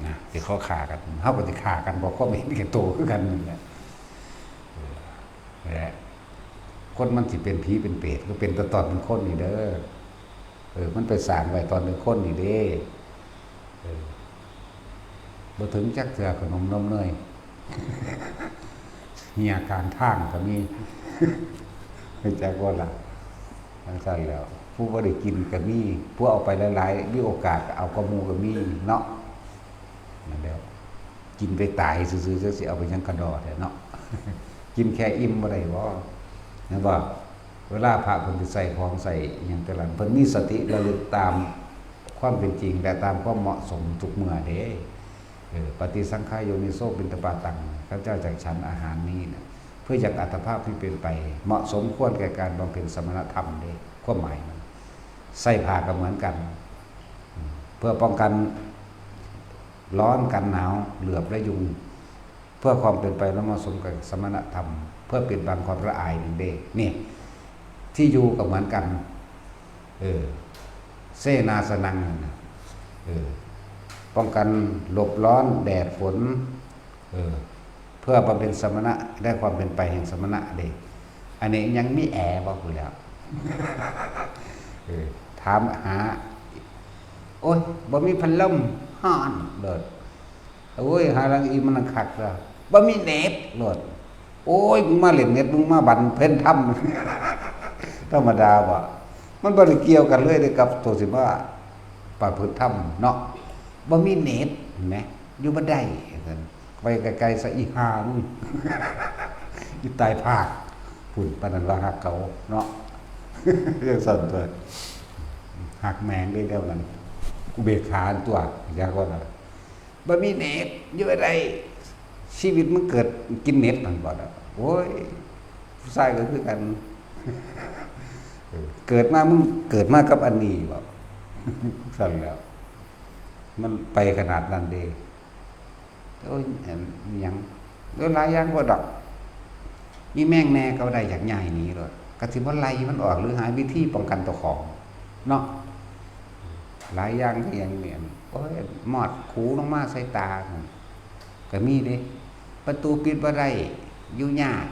นะที่เขาฆ่ากันเฮาก็สิฆ่ากันบ่ความเห็นแก่ตัวคือกันนั่นแหละนั่นแหละคนมันสิเป็นผีเป็นเปรตก็เป็นตอนเป็นคนนี่เด้อมันไปสร้างไว้ตอนเป็นคนนี่เด้บ่ถึงจักเทื่อขนมนมเนยมีอาการทางก็มีจักว่าล่ะจังซั่นแล้วผู้บ่ได้กินก็มีผู้เอาไปหลายๆมีโอกาสเอากระมูก็มีเนาะนั่นแล้วกินไปตายซื่อๆจักสิเอาไปยังกระดอแท้เนาะกินแค่อิ่มบ่ได้บ่นะบ่เวลาพระเพิ่นสิใส่ของใส่อิหยังแต่ละเพิ่นมีสติระลึกตามความเป็นจริงและตามความเหมาะสมทุกเมื่อเด้ปฏิสังขายโยนิโสบิณฑบาตังข้าพเจ้าจากฉันอาหารนี้นะเพื่ออยากอัตภาพที่เป็นไปเหมาะสมควรแก่การบำเพ็ญสมณธรรมเด้ความหมายมันใส่ผ้าก็เหมือนกันเพื่อป้องกันร้อนกันหนาวเหลือบและยุงเพื่อความเป็นไปและเหมาะสมกับสมณธรรมเพื่อปิดบังความละอายนั่นเด้นี่ที่อยู่ก็เหมือนกันเสนาสนังป้องกันหลบร้อนแดดฝนเพื่อบำเพ็ญสมณะได้ความเป็นไปแห่งสมณะเด้อันนี้ยังมีแอร์บอกอยู่แล้วถามหาโอ้ยบ่มีพัดลมฮ้อนโลดโอ้ยหาลังอีมันคักแล้วบ่มีเน็ตโลดโอ้ยมึงมาเล่นเน็ตมึงมาบันเพิ่นทำธรรมดาบ่มันบ่ได้เกี่ยวกันเลยเด้กับตัวสิว่าประพฤติธรรมเนาะบ่มีเน็ตเห็นมั้ยอยู่บ่ได้ซั่นไปไกลๆซะอีห่ามึงอยู่ใต้ภาคพุ่นปานนั้นว่าฮักเขาเนาะเรื่องสั่นตัวหักแมงได้แล้วนั้นอุเบกขาตัวอยากว่าบ่มีเน็ตอยู่บ่ได้ชีวิตมันเกิดกินเน็ตนั่นบ่ดอกโอ้ยผู้ชายก็คือกันเกิดมามึงเกิดมากับอันนี้บ่สั่นแล้วมันไปขนาดนั้นเด้โอ้ยหยังหลายอย่างบ่ดอกมีแม่งแน่ก็ได้อยากใหญ่นี้เลยก็สิบ่ไล่มันออกหรือหาวิธีป้องกันตัวของเนาะหลายอย่างก็อย่างเนี่ยโอ้ยหมอดคูลงมาใส่ตาก็มีเด้ประตูปิดบ่ได้อยู่ยาก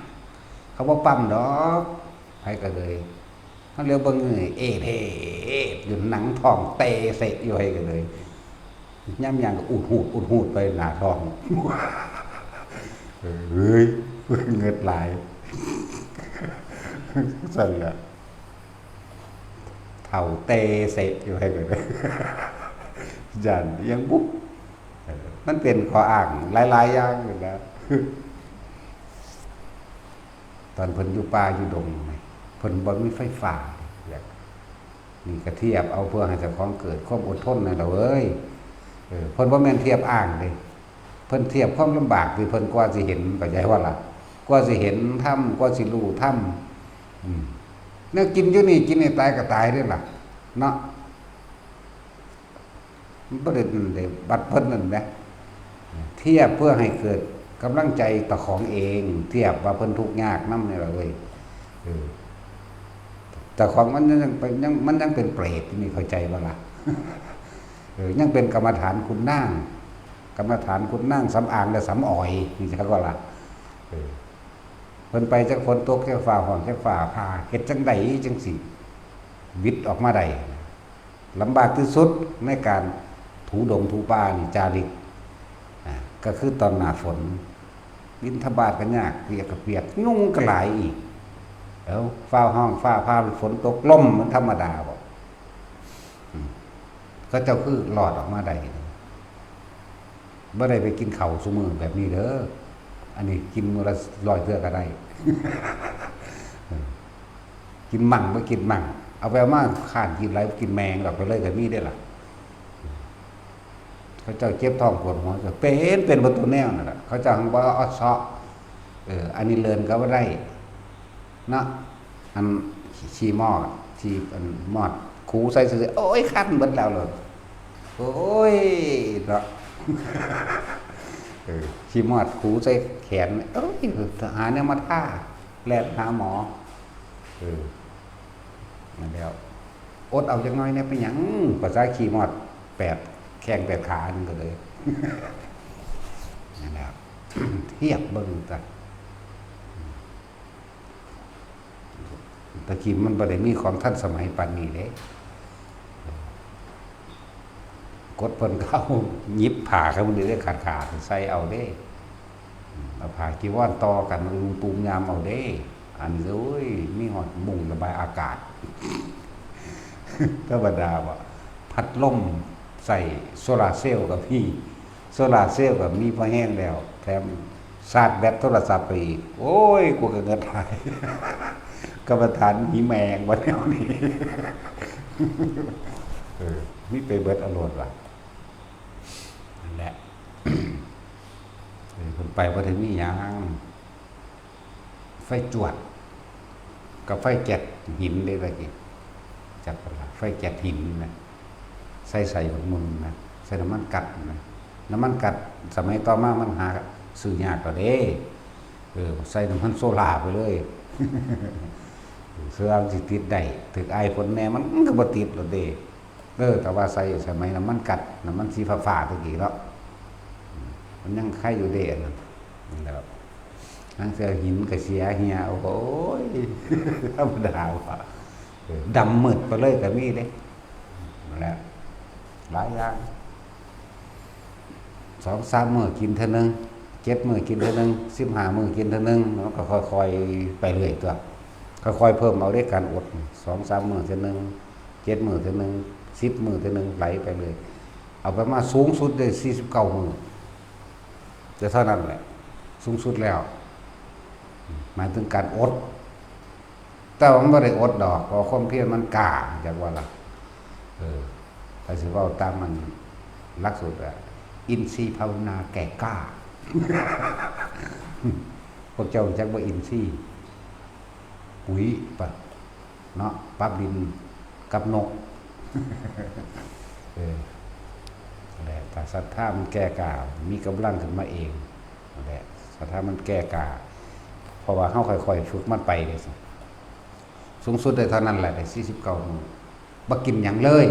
เขาบ่ปั๊มดอกไผก็เลยเขาเรียกเบิ่งเอ๊ะอยู่หนังท้องเตะเสะอยู่ให้ก็เลยย่ำยางก็อุดหูดไปหน้าท้อง เฮ้ยเงิดหลายสั่นละเท่าเตเสะอยู่ให้เลยยันยังบุ๊บมันเป็นข้ออ้างหลายๆอย่างอยู่แล้วตอนเพิ่นอยู่ป่าอยู่ดงเพิ่นบ่มีไฟฟ้าแบบนี่ก็เทียบเอาเพื่อให้เจ้าของเกิดความอดทนนั่นแหละเว้ยเพิ่นบ่แม่นเทียบอ้างเด้เพิ่นเทียบความลำบากที่เพิ่นกว่าสิเห็นเข้าใจว่าล่ะกว่าสิเห็นธรรมกว่าสิรู้ธรรมเนี่ยกินอยู่นี่กินให้ตายก็ตายเด้อล่ะเนาะมันบ่ได้บัดเพิ่นนั่นแหละเทียบเพื่อให้เกิดกำลังใจต่อของเองเทียบว่าเพิ่นทุกข์ยากนำนี่ล่ะเว้ยแต่ของมันยังเป็นเปรตนี่เข้าใจบ่ล่ะยังเป็นกรรมฐานคุณนางกรรมฐานคุณนั่งสำอางและสำอ่อยนี่จักว่าล่ะเพิ่นไปจักฝนตกจักฟ้าห้องจักฟ้าผ่าเฮ็ดจังไดจังสิวิทย์ออกมาได้ลำบากที่สุดในการถูดงถูป่านี่จาริกก็คือตอนหน้าฝนบิณฑบาตก็ยากเปียกก็เปียกยุ่งก็หลายอีกแล้วฟ้าห้องฟ้าผ่าฝนตกลมมันธรรมดาบ่ก็เจ้าคือหลอดออกมาได้บ่ได้ไปกินข้าวซุมื้อแบบนี้เด้ออันนี้กินมื้อละ100เทื่อก็ได้ กินมั่งบ่กินมั่งเอาไปมาข้านกินไรกินแมงดอกไปเลยก็มีได้ล่ะเขาเจ้าเจ็บท้องปวดหัวก็เป็นบ่ตัวแนวนั่นล่ะเขาเจ้าหังบ่เอาเซาะอันนี้เลินก็บ่ได้เนาะอันขี้หม้อที่อันหมอดคูใส่ซื่อโอ้ยคันเบิดแล้วเลยโอ้ยเนาะขี้หมอดคูใส่แขนเอ้ยหาแนวมาท่าแล่นหาหมอนั่นแล้วอดเอาจังน้อยเนี่ยเป็นหยังภาษาขี้หมอด8แข้ง8ขานึงก็เลยนั่นแหละเทียบเบิ่งตะกี้มันบ่ได้มีของทันสมัยปานนี้เด้กดเพิ่นเข้าหยิบผ้าเข้ามันได้ขาดใส่เอาเด้เอาผ้าจีวรต่อกันลุงปูมยามเอาเด้อันนี้โอ้ยมีหอดมุงระบายอากาศธรรมดาว่าพัดลมใส่โซลาร์เซลล์กับพี่โซลาร์เซลล์กับมีพอแห้งแล้วแถมชาร์จแบตโทรศัพท์ไปอีกโอ้ยกูก็เงินไทยกรรมฐานมีแมงวันนี้มีไปเบิดอารมณ์ว่ะนั่นแหละคนไปว่าถึงนี่ยังไฟจวดกับไฟแกะหินได้ไรกี่จับไฟแกะหินนะใส่ของมึงนะใส่น้ำมันกัดนะน้ำมันกัดสมัยต่อมามันหาซื้อยากกว่าเด้ใส่น้ำมันโซล่าไปเลยเสื้อมันสิติดได้ถึงไอฝนแน่มันก็บ่ติดหรอกเด้แต่ว่าใส่สมัยน้ำมันกัดน้ำมันสีฟ้าๆตะกี้แล้วมันยังไข่อยู่เด้นั่นแล้วทั้งเสื้อหินกับเสียเหี่ยโอ้โหธรรมดาว่ะดำมืดไปเลยก็มีเด้นั่นแหละหลายอย่าง2-3 มื้อกินเท่านึง7 มื้อกินเท่านึง15 มื้อกินเท่านึงมันก็ค่อยๆไปเรื่อยตัวค่อยๆเพิ่มเอาด้วยการอด2-3 มื้อเท่านึง7 มื้อเท่านึง10 มื้อเท่านึงไหลไปเลยเอาไปมาสูงสุดได้49 มื้อจะเท่านั้นแหละสูงสุดแล้วหมายถึงการอดแต่ว่ามันไม่ได้อดดอกเพราะความเพียรมันกล้าจากว่าล่ะใครสิว่าตามมันลักสุดอะอินทรีย์ภาวนาแก่กล้าพวกเจ้าจักว่าอินทรีย์ปุ๋ยปะเนาะปรับดินกับนกแหละแต่ศรัทธามันแก่กล้ามีกำลังขึ้นมาเองแหละศรัทธามันแก่กล้าเพราะว่าเฮาค่อยๆฝึกมันไปเลยสูงสุดได้เท่านั้นแหละได้49 มื้อบ่กินหยังเลย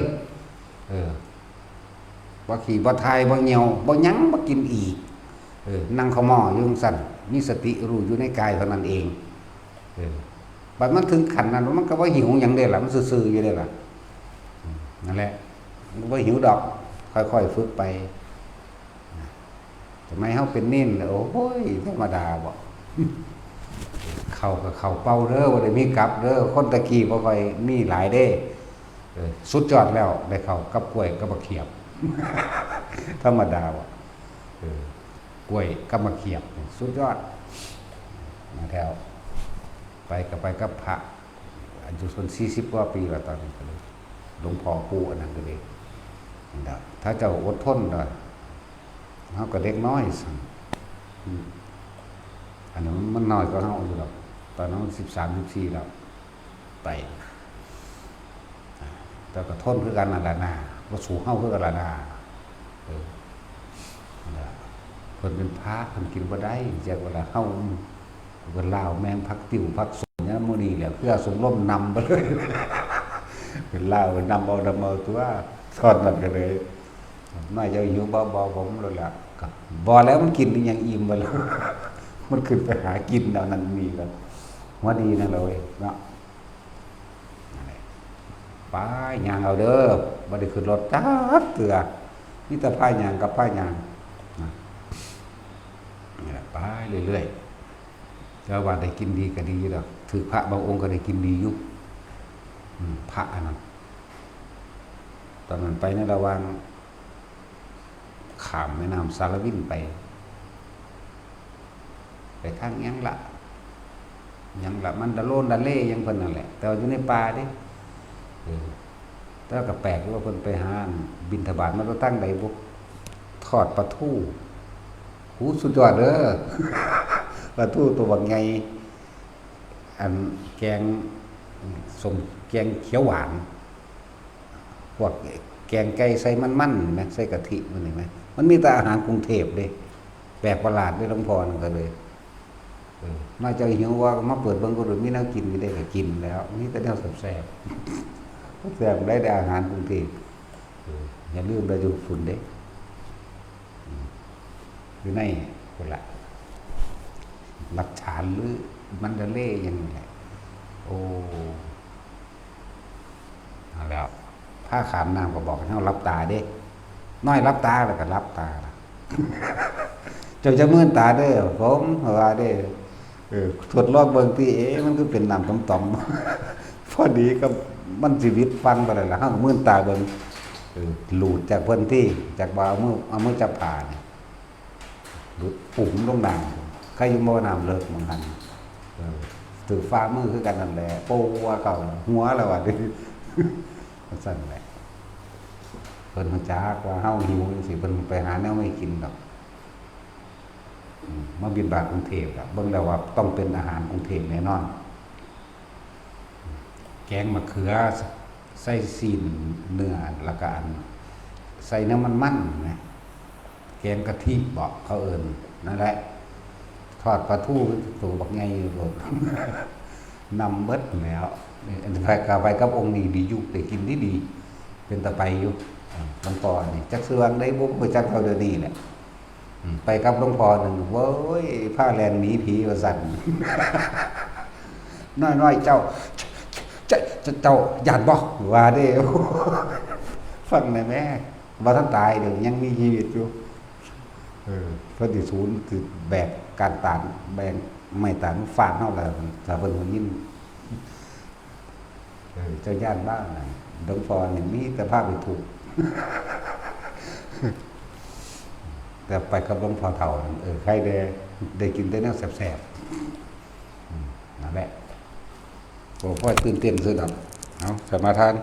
บ่ขี่บ่ทายบ่เหี่ยวบ่หยังบ่กินอีกนั่งเข้าหม้ออยู่จังซั่นมีสติรู้อยู่ในกายเท่านั้นเองบัดมันถึงขั้นนั้นมันก็บ่หิวหยังเด้ล่ะมันซื่อๆอยู่เด้ล่ะนั่นแหละมันบ่หิวดอกค่อยๆฝึกไป ทำไมเฮาเป็นนิ่นโอ้ยธรรมดาบ่เข้ากับเข้าเป้าเด้อบ่ได้มีกลับเด้อคนตะกี้บ่ค่อยมีหลายเด้สุดยอดแล้วได้เข้ากับกล้วยกับบักเขียบธรรมดาบ่กล้วยกับบักเขียบสุดยอดมาแถวไปกับพระอายุส่วน40กว่าปีแล้วตอนนี้ก็เลยหลวงพ่อปู่อันนั้นก็เลยถ้าเจ้าอดทนหน่อยเฮาก็เด็กน้อยสั่งอันนั้นมันน้อยกว่าเฮาอยู่หรอกตอนนั้น13-14แล้วไปแต่ก็ทนคือกันนั่นแหละนะบ่สู้เฮาคือกันล่ะนะเพิ่นเป็นพระเพิ่นกินบ่ได้จักเวลาเฮาเพิ่นลาวแมงผักติ๋วผักสมเนี่ยมื้อนี้แหละเพื่อสมร่มนำไปเลยเป็นลาวนำเอาตัวทอดนั่นก็เลยน้อยเจ้าหิวบ่ผมแล้วล่ะก็บ่แล้วมันกินอย่างอิ่มบ่แล้วมันขึ้นไปหากินแล้วนั่นมีก็ว่าดีนั่นเลยเนาะไปย่างเอาเด้อบ่ได้ขึ้นรถจักเตือมีแต่พายย่างกับพายย่างนี่แหละไปเรื่อยๆแล้วว่าได้กินดีก็ดีแล้วถือพระบางองค์ก็ได้กินดีอยู่พระอันนั้นตอนนั้นไปในระหว่างข้ามแม่น้ำสารวินไปทางยังละมันดะโลนดะเล่ยังเพิ่นนั่นแหละแต่อยู่ในป่าเด้แต่ก็แปลกว่าเพิ่นไปหาบิณฑบาตมาตั้งใดบ่ทอดปลาทูหูสุดยอดเด้อปลาทูตัวบักใหญ่อันแกงสมแกงเขียวหวานพวกแกงไก่ใส่มันๆแม่ใส่กะทิมันนี่แม่มันมีแต่อาหารกรุงเทพเด้แปลกประหลาดเด้หลวงพ่อนั่นก็เลยน่าจะหิวว่ามาเปิดเบิ่งก็มีแนวกินได้ก็กินแล้วนี่แต่แนวแซ่บๆแซ่บได้อาหารกรุงเทพอย่าลืมได้อยู่ฝุ่นเด้อยู่ในคนละหลักฐานหรือมันจะเล่ยังไงโอ้เอาแล้วผ้าขามน้ำก็บอกให้เรารับตาเด้น้อยรับตาแล้วก็รับตาเจ้าจะมื่นตาเด้อผมว่าเด้ทดลองเบิ่งที่มันก็เป็นน้ำต่อมๆพอดีกับมันชีวิตฟังไปเลยล่ะเฮามื่นตาเบิ่งหลุดจากพื้นที่จากบ่เอามือจับผ่าเนี่ยหลุดปุ๋มลงน้ำใครอยู่บ่น้ำเลิกมันหันถือฟ้ามือคือกันนั่นแหละโป้ว่าเก่าหัวแล้วว่าดิมันสั่นแหละเพิ่นฮู้จักว่าเฮาหิวจังซี่เพิ่นไปหาแนวไม่กินดอกมาบิณฑบาตกรุงเทพเบิ่งแล้วว่าต้องเป็นอาหารกรุงเทพแน่นอนแกงมะเขือใส่ซีนเนื้อแล้วก็อันใส่น้ำมันนะแกงกะทิบอกเขาเอิ้นนั่นแหละทอดปลาทูตัวบักใหญ่โลดนำเบิดแล้วอันไปกับองค์นี้ดีอยู่ได้กินดีเป็นตะไปอยู่หลวงพ่อนี่จักสว่างได้บ่จักเท่าเดี๋ยวนี้แหละไปกับหลวงพ่อนึงโว้ยผ้าแลนหนีผีว่าสั่นน้อยๆเจ้าย่านบ่ว่าเด้ฟังได้แม่บ่ทันตายเดี๋ยวยังมีชีวิตอยู่เพิ่นสิศูนย์คือแบกการตานแบกไม่ตานฟาดเฮาแล้วถ้าเพิ่นหัวยินเจ้าย่านบ้างน่ะหลวงพ่อนี่มีแต่พาไปถูกแต่ไปกับหลวงพ่อเฒ่าใครได้กินแต่แนวแซ่บๆนั่นแหละบ่ค่อยตื่นเต้นซื่อดอกเอาสมาทาน